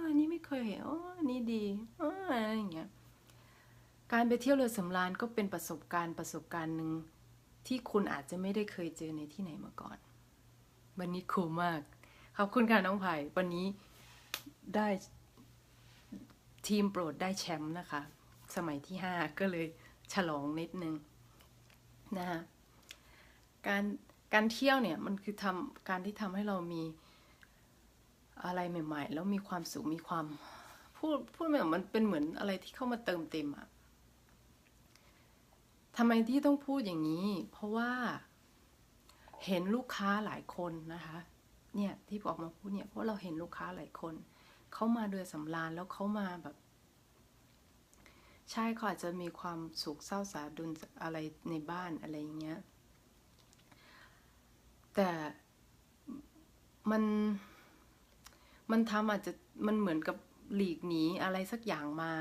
อันนี้ไม่เคยเห็นอันนี้ดีอะไรอย่างเงี้ยการไปเที่ยวเรือสำราญก็เป็นประสบการณ์หนึ่งที่คุณอาจจะไม่ได้เคยเจอในที่ไหนมาก่อนวันนี้คูลมากขอบคุณค่ะน้องไผ่วันนี้ได้ทีมโปรดได้แชมป์นะคะสมัยที่5ก็เลยฉลองนิดนึงนะคะการเที่ยวเนี่ยมันคือการที่ทำให้เรามีอะไรใหม่ๆแล้วมีความสุขมีความพูดมันเป็นเหมือนอะไรที่เข้ามาเติมเต็มอะทำไมที่ต้องพูดอย่างนี้เพราะว่าเห็นลูกค้าหลายคนนะคะเนี่ยที่ออกมาพูดเนี่ยเพราะเราเห็นลูกค้าหลายคนเขามาเรือสำราญแล้วเขามาแบบใช่เขาอาจจะมีความสุขเศร้าสาดุลอะไรในบ้านอะไรอย่างเงี้ยแต่มันทำอาจจะมันเหมือนกับหลีกหนีอะไรสักอย่างมา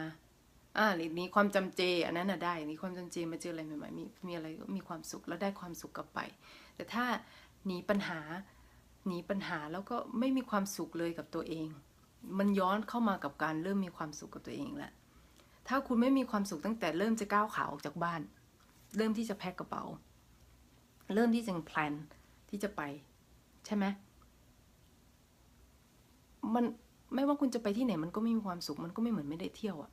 หรือหนีความจำเจอันนั้นได้หนีความจำเจมาเจออะไรใหม่ๆมีอะไรก็มีความสุขแล้วได้ความสุขกลับไปแต่ถ้าหนีปัญหาแล้วก็ไม่มีความสุขเลยกับตัวเองมันย้อนเข้ามากับการเริ่มมีความสุขกับตัวเองแหละถ้าคุณไม่มีความสุขตั้งแต่เริ่มจะก้าวขาออกจากบ้านเริ่มที่จะแพ็คกระเป๋าเริ่มที่จะแพลนที่จะไปใช่ไหมมันไม่ว่าคุณจะไปที่ไหนมันก็ไม่มีความสุขมันก็ไม่เหมือนไม่ได้เที่ยวอะ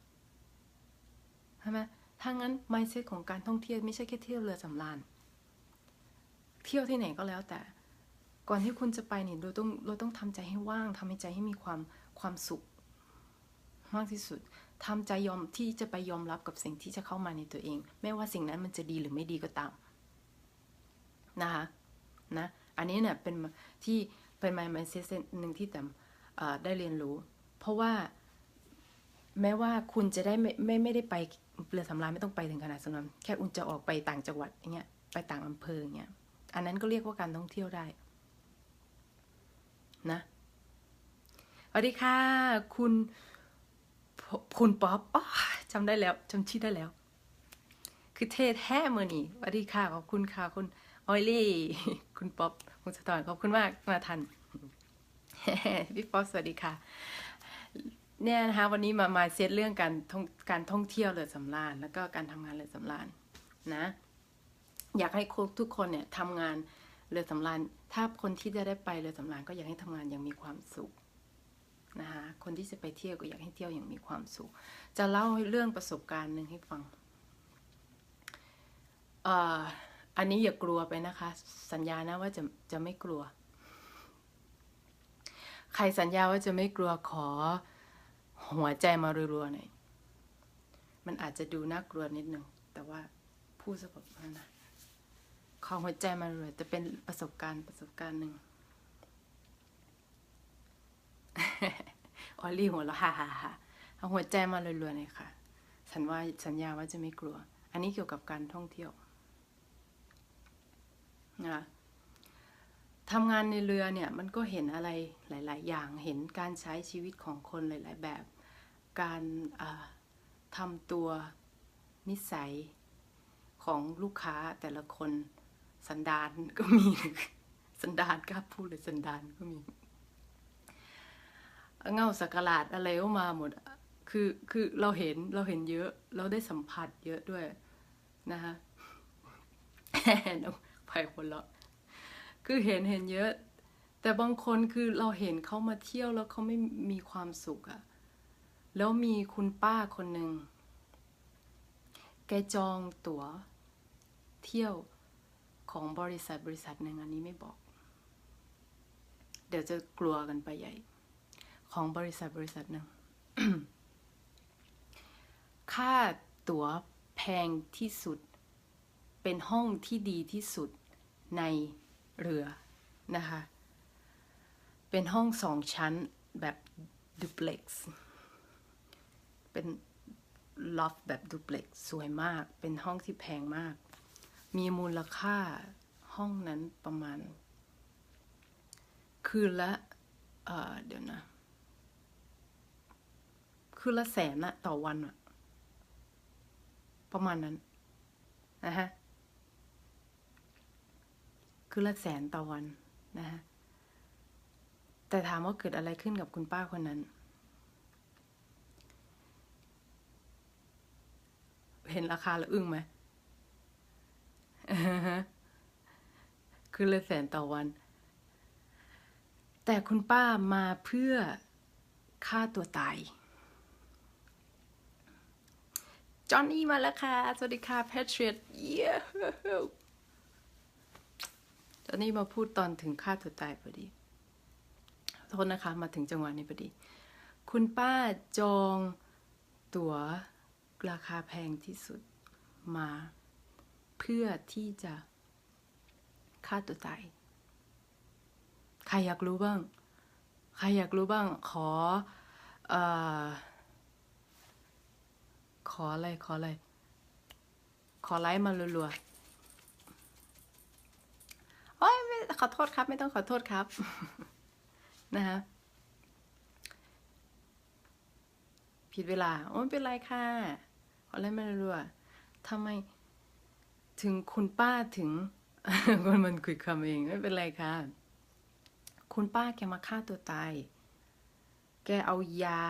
ใช่ไหมถ้างั้น mindset ของการท่องเที่ยวไม่ใช่แค่เที่ยวเรือสำราญเที่ยวที่ไหนก็แล้วแต่ก่อนที่คุณจะไปเนี่ยเราต้องทำใจให้ว่างทำให้ใจให้มีความสุขมากที่สุดทำใจยอมที่จะไปยอมรับกับสิ่งที่จะเข้ามาในตัวเองไม่ว่าสิ่งนั้นมันจะดีหรือไม่ดีก็ตามนะคะนะอันนี้เนี่ยเป็นที่เป็น mindset หนึ่งที่แต่ได้เรียนรู้เพราะว่าแม้ว่าคุณจะได้ไม่ได้ไปเรือสำราญไม่ต้องไปถึงขนาดสำราญแค่คุณจะออกไปต่างจังหวัดอย่างเงี้ยไปต่างอำเภออย่างเงี้ยอันนั้นก็เรียกว่าการท่องเที่ยวได้นะสวัสดีค่ะคุณป๊อปจำได้แล้วจำชื่อได้แล้วคือเทศแท้เมื่อนี้สวัสดีค่ะขอบคุณค่ะคุณออยลี่คุณป๊อปคุณสะท้อนขอบคุณมากมาทันพี่ป๊อปสวัสดีค่ะเนี่ยนะคะวันนี้มาเซตเรื่องการท่องเที่ยวเรือสำราญแล้วก็การทำงานเรือสำราญนะอยากให้ทุกคนเนี่ยทำงานเรือสำราญถ้าคนที่จะได้ไปเรือสำราญก็อยากให้ทำงานอย่างมีความสุขนะคะคนที่จะไปเที่ยวก็อยากให้เที่ยวอย่างมีความสุขจะเล่าเรื่องประสบการณ์หนึ่งให้ฟังอันนี้อย่ากลัวไปนะคะสัญญานะว่าจะไม่กลัวใครสัญญาว่าจะไม่กลัวขอหัวใจมารัวๆหน่อยมันอาจจะดูน่ากลัวนิดนึงแต่ว่าพูดซะแบบนั้นนะขอหัวใจมารัวจะเป็นประสบการณ์หนึ่งออลลี่หัวเราะฮ่าเอาหัวใจมารัวๆหน่อยค่ะสัญญาว่าจะไม่กลัวอันนี้เกี่ยวกับการท่องเที่ยวนะทำงานในเรือเนี่ยมันก็เห็นอะไรหลายๆอย่างเห็นการใช้ชีวิตของคนหลายๆแบบการทำตัวนิสัยของลูกค้าแต่ละคนสันดานก็มีสันดานกล้าพูดเลยสันดานก็มีเงาสักหลาดอะไรก็มาหมดคือเราเห็นเยอะเราได้สัมผัสเยอะด้วยนะคะน้องไผ่คนละคือเห็นเยอะแต่บางคนคือเราเห็นเขามาเที่ยวแล้วเขาไม่มีความสุขอะแล้วมีคุณป้าคนหนึ่งแกจองตั๋วเที่ยวของบริษัทหนึ่งอันนี้ไม่บอกเดี๋ยวจะกลัวกันไปใหญ่ของบริษัทหนึ่ง ค่าตั๋วแพงที่สุดเป็นห้องที่ดีที่สุดในเรือนะคะเป็นห้อง2 ชั้นแบบดูเพล็กซ์เป็นล็อฟแบบดูเพล็กซ์สวยมากเป็นห้องที่แพงมากมีมูลค่าห้องนั้นประมาณคืนละเดี๋ยวนะคืนละ100,000ต่อวันอะประมาณนั้นนะฮะคืนละ100,000ต่อวันนะฮะแต่ถามว่าเกิดอะไรขึ้นกับคุณป้าคนนั้นเห็นราคาแล้วอึ้งไหมคืนละ100,000ต่อวันแต่คุณป้ามาเพื่อฆ่าตัวตายจอห์นนี่มาแล้วค่ะสวัสดีค่ะแพทริอตเย้จอห์นนี่มาพูดตอนถึงฆ่าตัวตายพอดีโทษนะคะมาถึงจังหวะนี้พอดีคุณป้าจองตั๋วราคาแพงที่สุดมาเพื่อที่จะฆ่าตัวตายใครอยากรู้บ้างขออะไรขอไลค์มารัวๆโอ้ยไม่ขอโทษครับไม่ต้องขอโทษครับนะคะผิดเวลาโอ้ไม่เป็นไรค่ะ อะไรไม่รู้อะทำไมถึงคุณป้าถึง มันคุยคำเองไม่เป็นไรค่ะคุณป้าแกมาฆ่าตัวตายแกเอายา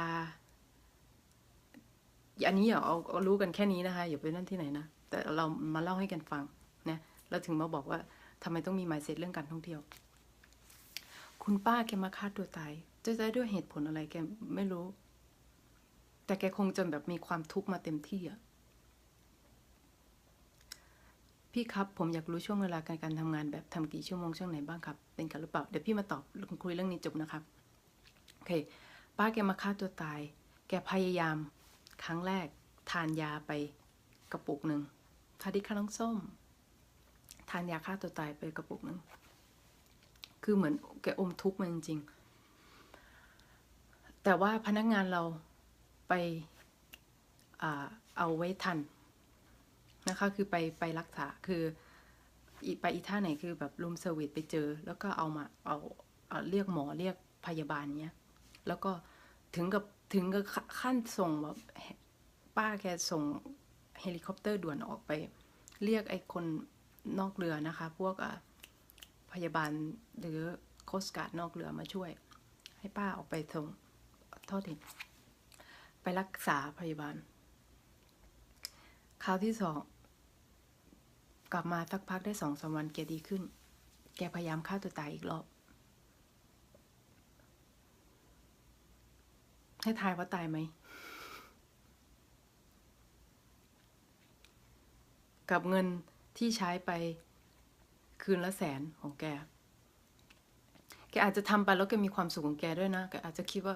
อันนี้เอารู้กันแค่นี้นะคะอย่าไปนั่นที่ไหนนะแต่เรามาเล่าให้กันฟังนะเราถึงมาบอกว่าทำไมต้องมี mindset เรื่องการท่องเที่ยวคุณป้าแกมาฆ่าตัวตายจะได้ด้วยเหตุผลอะไรแกไม่รู้แต่แกคงจะแบบมีความทุกข์มาเต็มที่อะพี่ครับผมอยากรู้ช่วงเวลาการทำงานแบบทำกี่ชั่วโมงช่วงไหนบ้างครับเป็นกันหรือเปล่าเดี๋ยวพี่มาตอบคุยเรื่องนี้จบนะครับโอเคป้าแกมาฆ่าตัวตายแกพยายามครั้งแรกทานยาไปกระปุกหนึ่งคาดิคาน้องส้มทานยาฆ่าตัวตายไปกระปุกหนึ่งคือเหมือนแกอมทุกข์มันจริงๆแต่ว่าพนักงานเราไปเอาไว้ทันนะคะคือไปรักษาคือไปอีท่าไหนคือแบบรูมเซอร์วิสไปเจอแล้วก็เอามาเรียกหมอเรียกพยาบาลเนี้ยแล้วก็ถึงกับขั้นส่งแบบป้าแกส่งเฮลิคอปเตอร์ด่วนออกไปเรียกไอ้คนนอกเรือนะคะพวกพยาบาลหรือโคสการ์ดนอกเรือมาช่วยให้ป้าออกไปส่งโทษทีไปรักษาพยาบาลคราวที่สองกลับมาสักพักได้2-3 วันแกดีขึ้นแกพยายามฆ่าตัวตายอีกรอบให้ทายว่าตายไหมกับเงินที่ใช้ไปคืนละ100,000ของแกอาจจะทำไปแล้วแกมีความสุขของแกด้วยนะแกอาจจะคิดว่า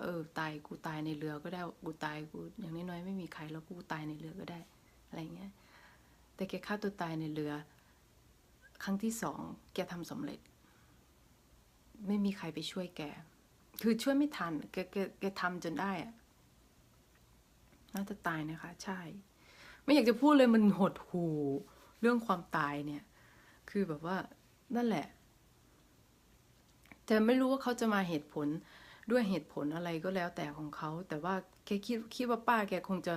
กูตายในเรือก็ได้กูตายกูอย่างน้อยๆไม่มีใครแล้วกูตายในเรือก็ได้อะไรเงี้ยแต่แกฆ่าตัวตายในเรือครั้งที่2แกทำสำเร็จไม่มีใครไปช่วยแกคือช่วยไม่ทันแกทำจนได้อะน่าจะตายนะคะใช่ไม่อยากจะพูดเลยมันหดหู่เรื่องความตายเนี่ยคือแบบว่านั่นแหละแต่ไม่รู้ว่าเขาจะมาเหตุผลด้วยเหตุผลอะไรก็แล้วแต่ของเขาแต่ว่าแกคิดว่าป้าแกคงจะ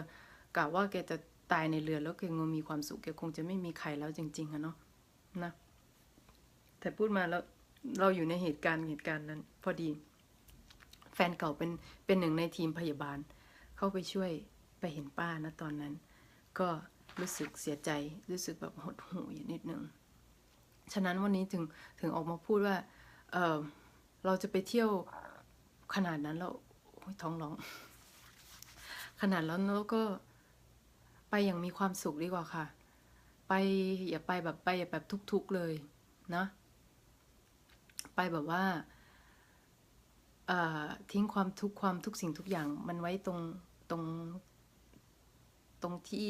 กะว่าแกจะตายในเรือแล้วแกงมีความสุขแกคงจะไม่มีใครแล้วจริงๆอะเนาะนะแต่พูดมาแล้วเราอยู่ในเหตุการณ์นั้นพอดีแฟนเก่าเป็นหนึ่งในทีมพยาบาลเข้าไปช่วยไปเห็นป้านะตอนนั้นก็รู้สึกเสียใจรู้สึกแบบหดหู่อยู่นิดนึงฉะนั้นวันนี้ถึงออกมาพูดว่าเราจะไปเที่ยวขนาดนั้นแล้วท้องร้องขนาดแล้วแล้วก็ไปอย่างมีความสุขดีกว่าค่ะไปอย่าแบบทุกๆเลยนะไปแบบว่าทิ้งความทุกสิ่งทุกอย่างมันไว้ตรงตรงที่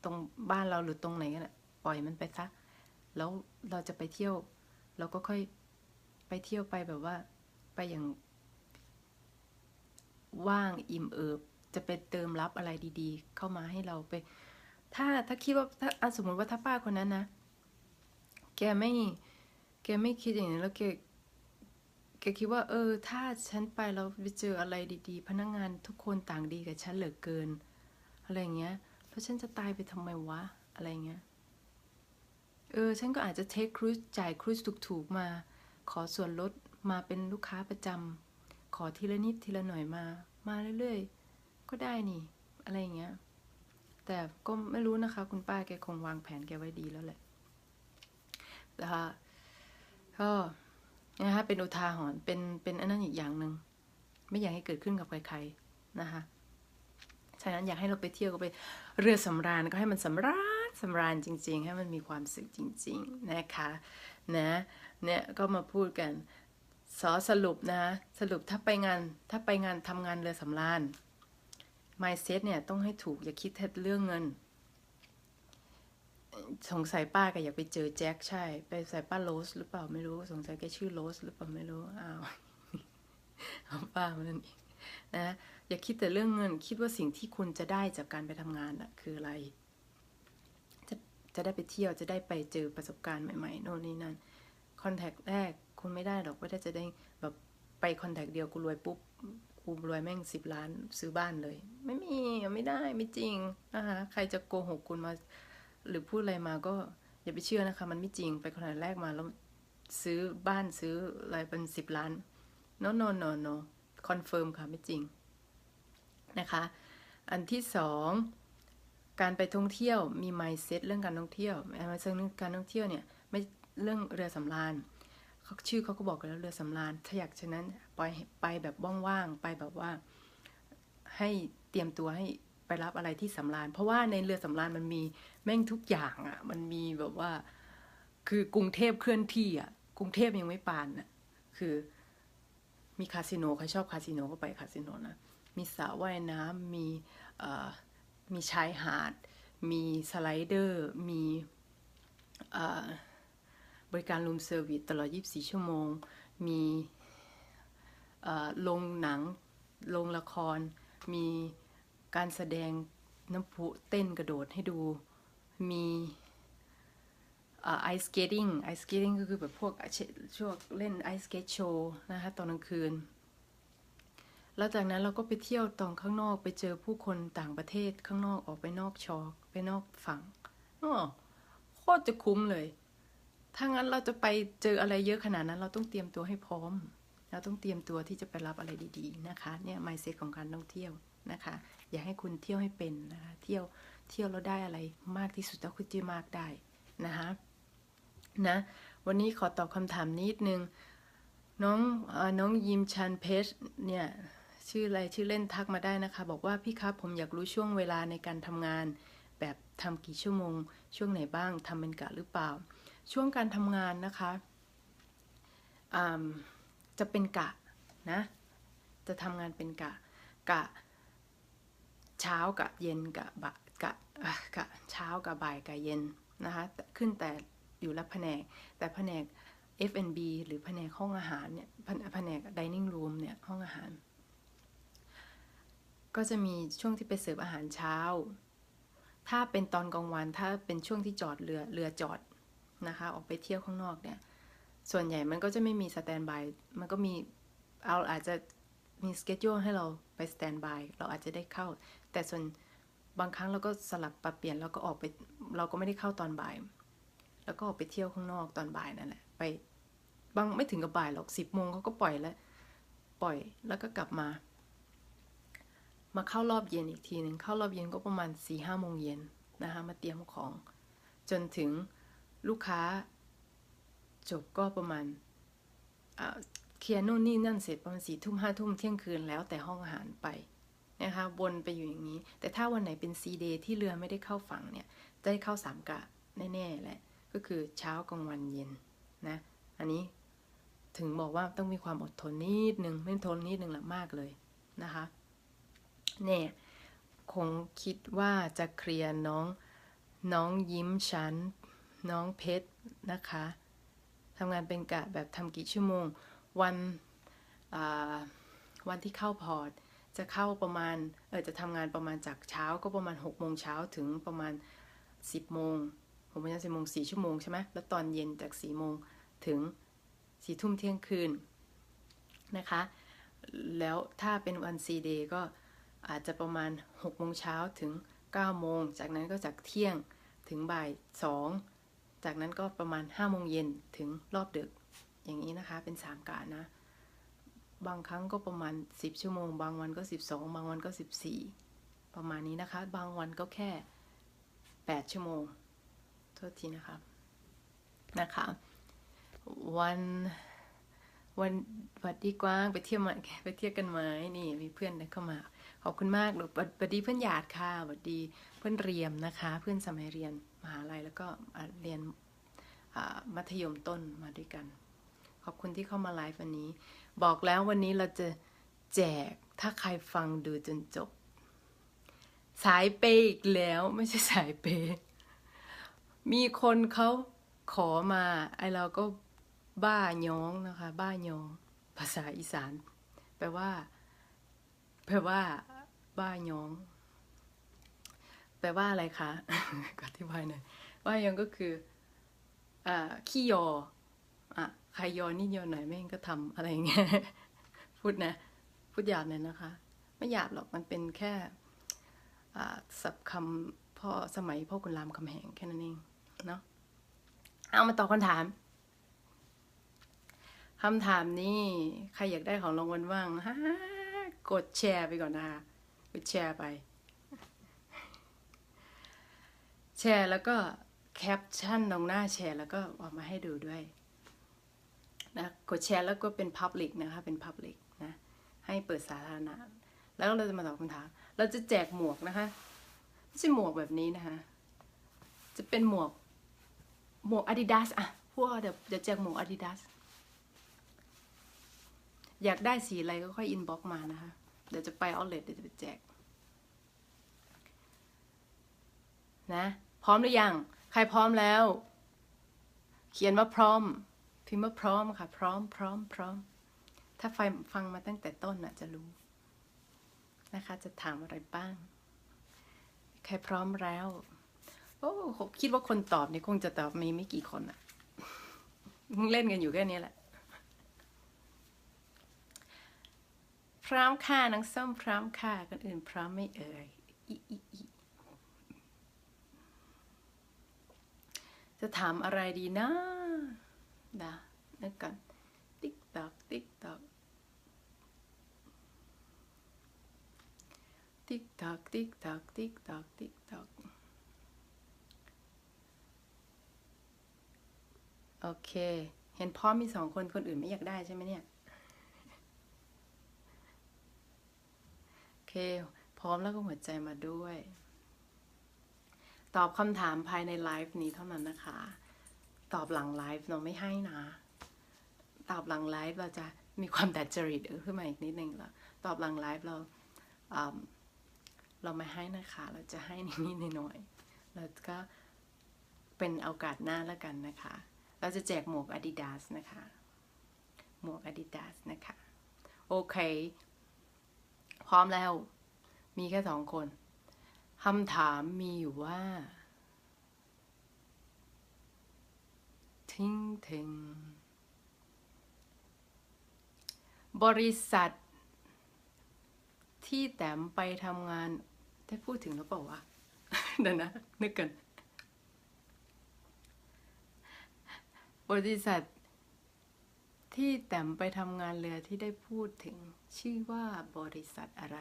ตรงบ้านเราหรือตรงไหนกันปล่อยมันไปซะแล้วเราจะไปเที่ยวเราก็ค่อยไปเที่ยวไปแบบว่าไปอย่างว่างอิ่มเอิบจะไปเติมรับอะไรดีๆเข้ามาให้เราไปถ้าคิดว่าถ้าสมมติว่าถ้าป้าคนนั้นนะแกไม่คิดอย่างนี้แล้วแกคิดว่าถ้าฉันไปเราไปเจออะไรดีๆพนักงานทุกคนต่างดีกับฉันเหลือเกินอะไรเงี้ยแล้วฉันจะตายไปทำไมวะอะไรเงี้ยฉันก็อาจจะเทคครูซจ่ายครูซถูกๆมาขอส่วนลดมาเป็นลูกค้าประจำขอทีละนิดทีละหน่อยมาเรื่อยๆก็ได้นี่อะไรเงี้ยแต่ก็ไม่รู้นะคะคุณป้าแกคงวางแผนแกไว้ดีแล้วแหละนะคะก็นะคะเป็นอุทาหรณ์เป็นอันนั้นอีกอย่างหนึ่งไม่อยากให้เกิดขึ้นกับใครๆนะคะฉะนั้นอยากให้เราไปเที่ยวก็ไปเรือสำราญก็ให้มันสำราญจริงๆให้มันมีความสุขจริงๆนะคะนะเนี่ยก็มาพูดกันสรุปนะสรุปถ้าไปงานทำงานเรือสำราญ mindset เนี่ยต้องให้ถูกอย่าคิดแค่เรื่องเงินสงสัยป้าก็อยากไปเจอแจ็คใช่ไปใส่ป้าโรสหรือเปล่าไม่รู้สงสัยแกชื่อโรสหรือเปล่าไม่รู้เอาป้ามันนั่นเองนะอย่าคิดแต่เรื่องเงินคิดว่าสิ่งที่คุณจะได้จากการไปทำงานน่ะคืออะไรจะได้ไปเที่ยวจะได้ไปเจอประสบการณ์ใหม่ๆโน่นนี่นั่นคอนแทคแรกคุณไม่ได้หรอกว่าจะได้แบบ ไปคอนแทคเดียวกูรวยปุ๊บกูรวยแม่ง10 ล้านซื้อบ้านเลยไม่ได้ไม่จริงนะคะใครจะโกหกคุณมาหรือพูดอะไรมาก็อย่าไปเชื่อนะคะมันไม่จริงไปคอนแทคแรกมาแล้วซื้อบ้านซื้ออะไรเป็น10 ล้าน no คอนเฟิร์มค่ะไม่จริงนะคะอันที่สองการไปท่องเที่ยวมี mindset เรื่องการท่องเที่ยวเรื่องการท่องเที่ยวเนี่ยไม่เรื่องเรือสำราญชื่อเขาก็บอกกันแล้วเรือสำราญถ้าอยากฉะนั้นไปแบบว่างๆไปแบบว่าให้เตรียมตัวให้ไปรับอะไรที่สำราญเพราะว่าในเรือสำราญมันมีแม่งทุกอย่างอ่ะมันมีแบบว่าคือกรุงเทพเคลื่อนที่อ่ะกรุงเทพยังไม่ปานอ่ะคือมีคาสิโนใครชอบคาสิโนก็ไปคาสิโนนะมีสระว่ายน้ำมีชายหาดมีสไลเดอร์มีบริการรูมเซอร์วิสตลอด24 ชั่วโมงมีโรงหนังโรงละครมีการแสดงน้ำพุเต้นกระโดดให้ดูมีไอสเกตติ้งก็คือแบบพวกช่วงเล่นไอสเกตโชว์นะคะตอนกลางคืนแล้วจากนั้นเราก็ไปเที่ยวตอนข้างนอกไปเจอผู้คนต่างประเทศข้างนอกออกไปนอกชอไปนอกฝั่งโคตรจะคุ้มเลยถ้างั้นเราจะไปเจออะไรเยอะขนาดนั้นเราต้องเตรียมตัวให้พร้อมเราต้องเตรียมตัวที่จะไปรับอะไรดีๆนะคะเนี่ย mindset ของการท่องเที่ยวนะคะอย่าให้คุณเที่ยวให้เป็นนะคะเที่ยวแล้วได้อะไรมากที่สุดเท่าคุณจะมากได้นะคะนะวันนี้ขอตอบคำถามนิดนึงน้องยิมชันเพชรเนี่ยชื่ออะไรชื่อเล่นทักมาได้นะคะบอกว่าพี่ครับผมอยากรู้ช่วงเวลาในการทำงานแบบทำกี่ชั่วโมงช่วงไหนบ้างทำเป็นกะหรือเปล่าช่วงการทำงานนะคะจะเป็นกะนะจะทำงานเป็นกะเช้ากับเย็นกะเช้ากับบ่ายกับเย็นนะคะขึ้นแต่อยู่ละแผนกแต่แผนก F&B หรือแผนกห้องอาหารเนี่ยแผนก dining room เนี่ยห้องอาหารก็จะมีช่วงที่ไปเสิร์ฟอาหารเช้าถ้าเป็นตอนกลางวันถ้าเป็นช่วงที่จอดเรือจอดนะคะออกไปเที่ยวข้างนอกเนี่ยส่วนใหญ่มันก็จะไม่มีสแตนบายมันก็มีอาจจะมีสเกจจูลให้เราไปสแตนบายเราอาจจะได้เข้าแต่ส่วนบางครั้งเราก็สลับปรับเปลี่ยนแล้วก็ออกไปเราก็ไม่ได้เข้าตอนบ่ายแล้วก็ออกไปเที่ยวข้างนอกตอนบ่ายนั่นแหละไปบางไม่ถึงกับบ่ายหรอก10 โมงเขาก็ปล่อยแล้วก็กลับมาเข้ารอบเย็นอีกทีหนึ่งเข้ารอบเย็นก็ประมาณ4-5 โมงเย็นนะคะมาเตรียมของจนถึงลูกค้าจบก็ประมาณเคลียร์นู่นนี่นั่นเสร็จประมาณ4 ทุ่ม 5 ทุ่มเที่ยงคืนแล้วแต่ห้องอาหารไปนะคะวนไปอยู่อย่างนี้แต่ถ้าวันไหนเป็นซีเดย์ที่เรือไม่ได้เข้าฝั่งเนี่ยได้เข้า3 กะแน่ๆแหละก็คือเช้ากลางวันเย็นนะอันนี้ถึงบอกว่าต้องมีความอดทนนิดนึงไม่ทนนิดนึงหรอกมากเลยนะคะเนี่ยคงคิดว่าจะเคลียร์น้องยิ้มฉันน้องเพชรนะคะทำงานเป็นกะแบบทำกี่ชั่วโมงวันที่เข้าพอร์ตจะเข้าประมาณจะทำงานประมาณจากเช้าก็ประมาณ6 โมงเช้าถึงประมาณ10 โมงผมไม่ใช่10 โมง4 ชั่วโมงใช่ไหมแล้วตอนเย็นจาก4 โมงถึง4 ทุ่มเที่ยงคืนนะคะแล้วถ้าเป็นวันซีเดย์ก็อาจจะประมาณ6 โมงเช้าถึง9 โมงจากนั้นก็จากเที่ยงถึงบ่าย 2จากนั้นก็ประมาณ5 โมงเย็นถึงรอบดึกอย่างนี้นะคะเป็น3 กะนะบางครั้งก็ประมาณ10 ชั่วโมงบางวันก็12บางวันก็14ประมาณนี้นะคะบางวันก็แค่8 ชั่วโมงโทษทีนะคะวันดีกว้างไปเที่ยวกันไหมนี่มีเพื่อนเข้ามาขอบคุณมากสวัสดีเพื่อนหยาดค่ะสวัสดีเพื่อนเรียมนะคะเพื่อนสมัยเรียนมหาลัยแล้วก็เรียนมัธยมต้นมาด้วยกันขอบคุณที่เข้ามาไลฟ์วันนี้บอกแล้ววันนี้เราจะแจกถ้าใครฟังดูจนจบสายเปย์อีกแล้วไม่ใช่สายเปย์มีคนเขาขอมาไอเราก็บ้าย้องนะคะบ้าย้องภาษาอีสานแปลว่าบ้าย้องแปลว่าอะไรคะอธิบายหน่อยบ้าย้องก็คือขี้ยอใครยอนี่ยอหน่อยแม่งก็ทำอะไรเงี้ย พูดนะพูดหยาบเนี่ยนะคะ ไม่หยาบหรอกมันเป็นแค่ศัพท์คำพ่อสมัยพ่อคุณรามคำแหงแค่นั้นเองเนาะเอามาตอบคำถามนี้ใครอยากได้ของรางวัลบ้างฮะกดแชร์ไปก่อนนะคะกดแชร์ไป แชร์แล้วก็แคปชั่นตรงหน้าแชร์แล้วก็เอามาให้ดูด้วยนะกดแชร์แล้วก็เป็น Public นะคะเป็น Public นะให้เปิดสาธารณะแล้วเราจะมาตอบคำถามเราจะแจกหมวกนะคะไม่ใช่หมวกแบบนี้นะคะจะเป็นหมวกAdidas อะพวกเดี๋ยวแจกหมวก Adidas อยากได้สีอะไรก็ค่อยอินบ็อกมานะคะเดี๋ยวจะไปเอาท์เลทเดี๋ยวจะไปแจกนะพร้อมหรือยังใครพร้อมแล้วเขียนว่าพร้อมพิมพ์ว่าพร้อมค่ะพร้อมถ้าฟังมาตั้งแต่ต้นน่ะจะรู้นะคะจะถามอะไรบ้างใครพร้อมแล้วโอ้คิดว่าคนตอบนี่คงจะตอบมีไม่กี่คนอะเล่นกันอยู่แค่นี้แหละพร้อมค่ะน้องส้มพร้อมค่ะคนอื่นพร้อมไม่เอ่ยจะถามอะไรดีนะนึกกันติ๊กตอกติ๊กตอกติ๊กตอกติ๊กตอกติ๊กตอกติ๊กตอกโอเคเห็นพร้อมมี2 คนคนอื่นไม่อยากได้ใช่ไหมเนี่ยโอเคพร้อมแล้วก็หัวใจมาด้วยตอบคำถามภายในไลฟ์นี้เท่านั้นนะคะตอบหลังไลฟ์เราไม่ให้นะตอบหลังไลฟ์เราจะมีความดัดจริตขึ้นมาอีกนิดนึงแล้วตอบหลังไลฟ์เราไม่ให้นะคะเราจะให้นิดๆหน่อยๆแล้วก็เป็นโอกาสหน้าแล้วกันนะคะเราจะแจกหมวก Adidas นะคะหมวก Adidas นะคะโอเคพร้อมแล้วมีแค่2 คนคำถามมีอยู่ว่าทิ้งบริษัทที่แต้มไปทำงานได้พูดถึงหรือเปล่าวะ เดี๋ยวนะนึกกันบริษัทที่แต้มไปทำงานเรือที่ได้พูดถึงชื่อว่าบริษัทอะไร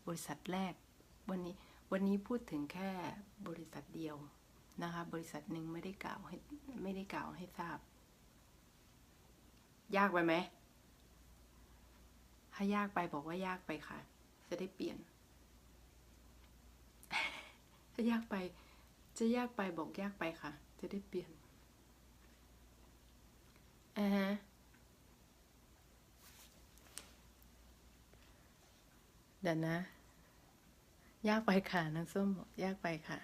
บริษัทแรกวันนี้พูดถึงแค่บริษัทเดียวนะคะบริษัทหนึ่งไม่ได้กล่าวให้ทราบยากไปไหมถ้ายากไปบอกว่ายากไปค่ะจะได้เปลี่ยน ถ้ายากไปบอกยากไปค่ะจะได้เปลี่ยนเดี๋ยวนะยากไปค่ะน้องส้มบอกยากไปค่ะ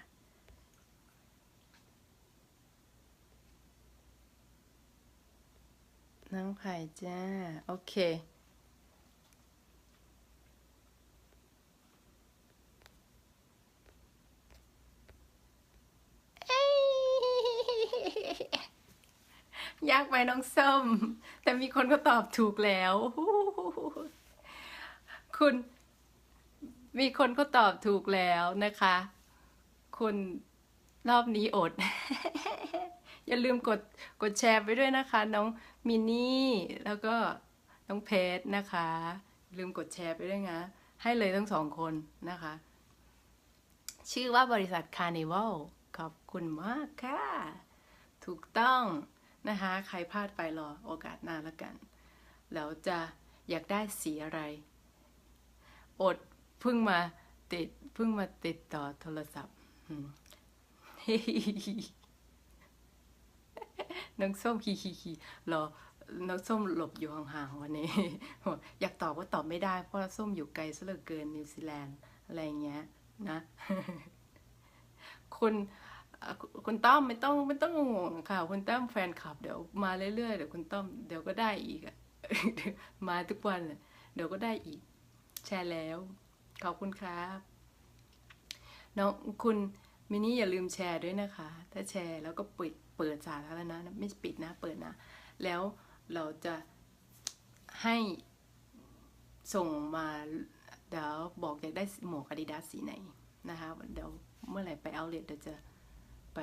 น้องไผ่จ้าโอเคยากไปน้องส้มแต่มีคนก็ตอบถูกแล้วคุณมีคนก็ตอบถูกแล้วนะคะคุณรอบนี้อด อย่าลืมกดแชร์ไปด้วยนะคะน้องมินนี่แล้วก็น้องเพชรนะคะลืมกดแชร์ไปด้วยนะให้เลยทั้ง2 คนนะคะชื่อว่าบริษัทคาร์นิวัลขอบคุณมากค่ะถูกต้องนะคะใครพลาดไปรอโอกาสหน้าแล้วกันแล้วจะอยากได้สีอะไรอดเพิ่งมาติดต่อโทรศัพท์น้องส้มฮีรอน้องส้มหลบอยู่ห่างๆวันนี้อยากตอบก็ตอบไม่ได้เพราะส้มอยู่ไกลซะเหลือเกินนิวซีแลนด์อะไรเงี้ยนะคุณต้อมไม่ต้องห่วงค่ะคุณต้อมแฟนคลับเดี๋ยวมาเรื่อยๆเดี๋ยวคุณต้อมเดี๋ยวก็ได้อีกอะ มาทุกวันเดี๋ยวก็ได้อีกแชร์แล้วขอบคุณครับน้องคุณมินี่อย่าลืมแชร์ด้วยนะคะถ้าแชร์แล้วก็เปิดสาธารณะนะไม่ปิดนะเปิดนะแล้วเราจะให้ ส่งมาเดี๋ยวบอกอยากได้หมวก Adidas สีไหนนะคะเดี๋ยวเมื่อไหร่ไปเอาเลทเดี๋ยวจะไป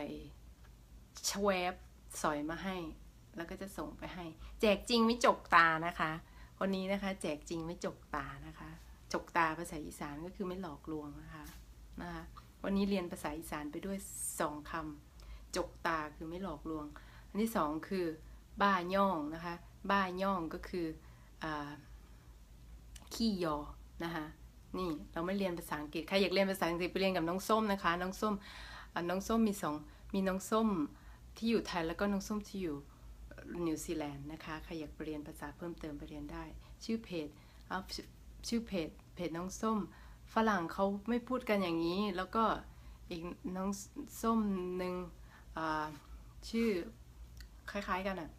ชแวบสอยมาให้แล้วก็จะส่งไปให้แจกจริงไม่จกตานะคะวันนี้นะคะแจกจริงไม่จกตานะคะจกตาภาษาอีสานก็คือไม่หลอกลวงนะคะวันนี้เรียนภาษาอีสานไปด้วย2 คำจกตาคือไม่หลอกลวงอันที่2คือบ้าย่องนะคะบ้าย่องก็คือขี้ยอนะคะนี่เราไม่เรียนภาษาอังกฤษใครอยากเรียนภาษาอังกฤษไปเรียนกับน้องส้มนะคะน้องส้มมีน้องส้มที่อยู่ไทยแล้วก็น้องส้มที่อยู่นิวซีแลนด์นะคะใครอยากไปเรียนภาษาเพิ่มเติมไปเรียนได้ชื่อเพจน้องส้มฝรั่งเขาไม่พูดกันอย่างนี้แล้วก็อีกน้องส้มหนึ่งชื่อคล้ายๆกันอ่ะ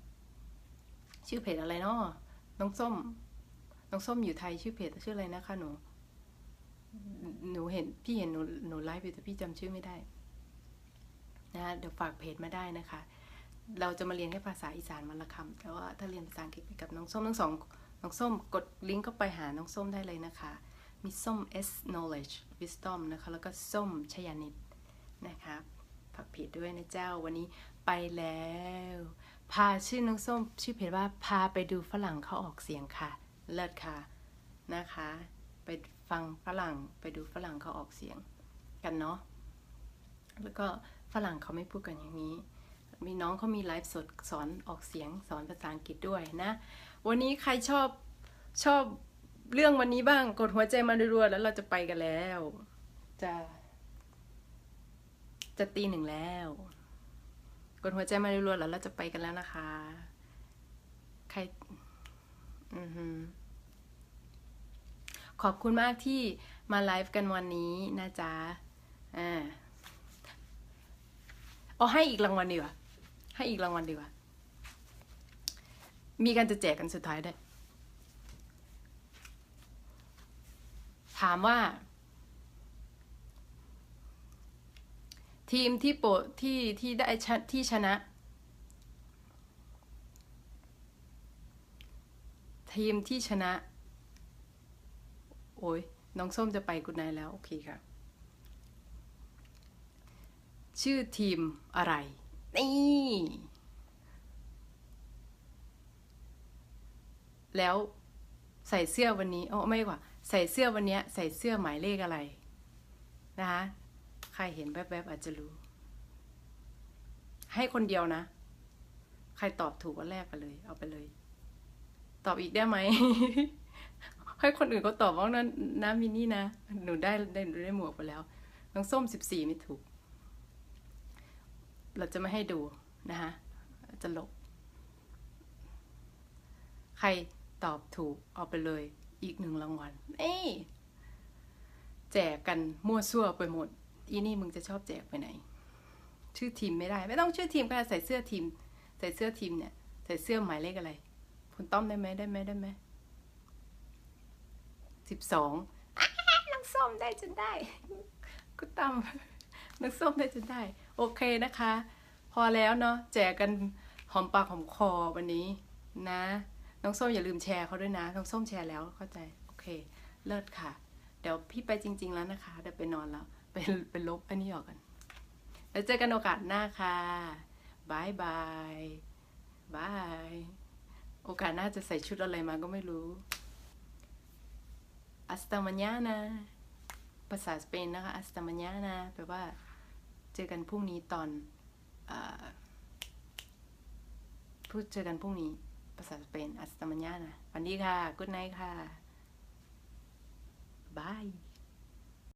ชื่อเพจอะไรเนาะน้องส้มอยู่ไทยชื่อเพจชื่ออะไรนะคะหนูเห็นพี่เห็นหนูไลฟ์อยู่แต่พี่จำชื่อไม่ได้นะเดี๋ยวฝากเพจมาได้นะคะเราจะมาเรียนแค่ภาษาอีสานวันละคำแต่ว่าถ้าเรียนภาษาอังกฤษไปกับน้องส้มทั้งสองน้องส้มกดลิงก์เข้าไปหาน้องส้มได้เลยนะคะมีส้ม S knowledge wisdom นะคะแล้วก็ส้มชยานิตนะคะฝากเพจด้วยนะเจ้าวันนี้ไปแล้วพาชื่อน้องส้มชื่อเพจว่าพาไปดูฝรั่งเขาออกเสียงค่ะเลิศค่ะนะคะไปฟังฝรั่งไปดูฝรั่งเขาออกเสียงกันเนาะแล้วก็ฝรั่งเขาไม่พูดกันอย่างนี้มีน้องเขามีไลฟ์สดสอนออกเสียงสอนภาษาอังกฤษด้วยนะวันนี้ใครชอบเรื่องวันนี้บ้างกดหัวใจมารัวๆแล้วเราจะไปกันแล้วจะตี 1แล้วกดหัวใจมารัวๆแล้วเราจะไปกันแล้วนะคะใครขอบคุณมากที่มาไลฟ์กันวันนี้นะจ๊ะเอาให้อีกรางวัลดีกว่ามีการจะแจกกันสุดท้ายได้ถามว่าทีมที่ได้ที่ชนะทีมที่ชนะโอ้ยน้องส้มจะไปกุดไนแล้วโอเคค่ะชื่อทีมอะไรนี่แล้วใส่เสื้อวันนี้ไม่กว่าใส่เสื้อวันนี้ใส่เสื้อหมายเลขอะไรนะคะใครเห็นแวบๆอาจจะรู้ให้คนเดียวนะใครตอบถูกวันแรกไปเลยเอาไปเลยตอบอีกได้ไหม ให้คนอื่นเขาตอบว่านะมินี่นะหนูได้หมวกไปแล้วน้องส้ม14ไม่ถูกเราจะไม่ให้ดูนะคะจะลบใครตอบถูกเอาไปเลยอีก1 รางวัลแจกกันมั่วซั่วไปหมดอีนี่มึงจะชอบแจกไปไหนชื่อทีมไม่ได้ไม่ต้องชื่อทีมก็ได้ใส่เสื้อทีมเนี่ยใส่เสื้อหมายเลขอะไรคุณต้อมได้ไหม12น้องส้มได้จนได้กูต้อมน้องส้มได้จนได้โอเคนะคะพอแล้วเนาะแจกกันหอมปากหอมคอวันนี้นะน้องส้มอย่าลืมแชร์เขาด้วยนะน้องส้มแชร์แล้วเข้าใจโอเคเลิศค่ะเดี๋ยวพี่ไปจริงๆแล้วนะคะเดี๋ยวไปนอนแล้วไปลบอันนี้ออกกันแล้วเจอกันโอกาสหน้าค่ะบายโอกาสหน้าจะใส่ชุดอะไรมาก็ไม่รู้hasta mañana ภาษาสเปนนะคะ hasta mañana แปลว่าเจอกันพรุ่งนี้ตอนเจอกันพรุ่งนี้ภาษาสเปน hasta mañana วันดีค่ะ good night ค่ะบาย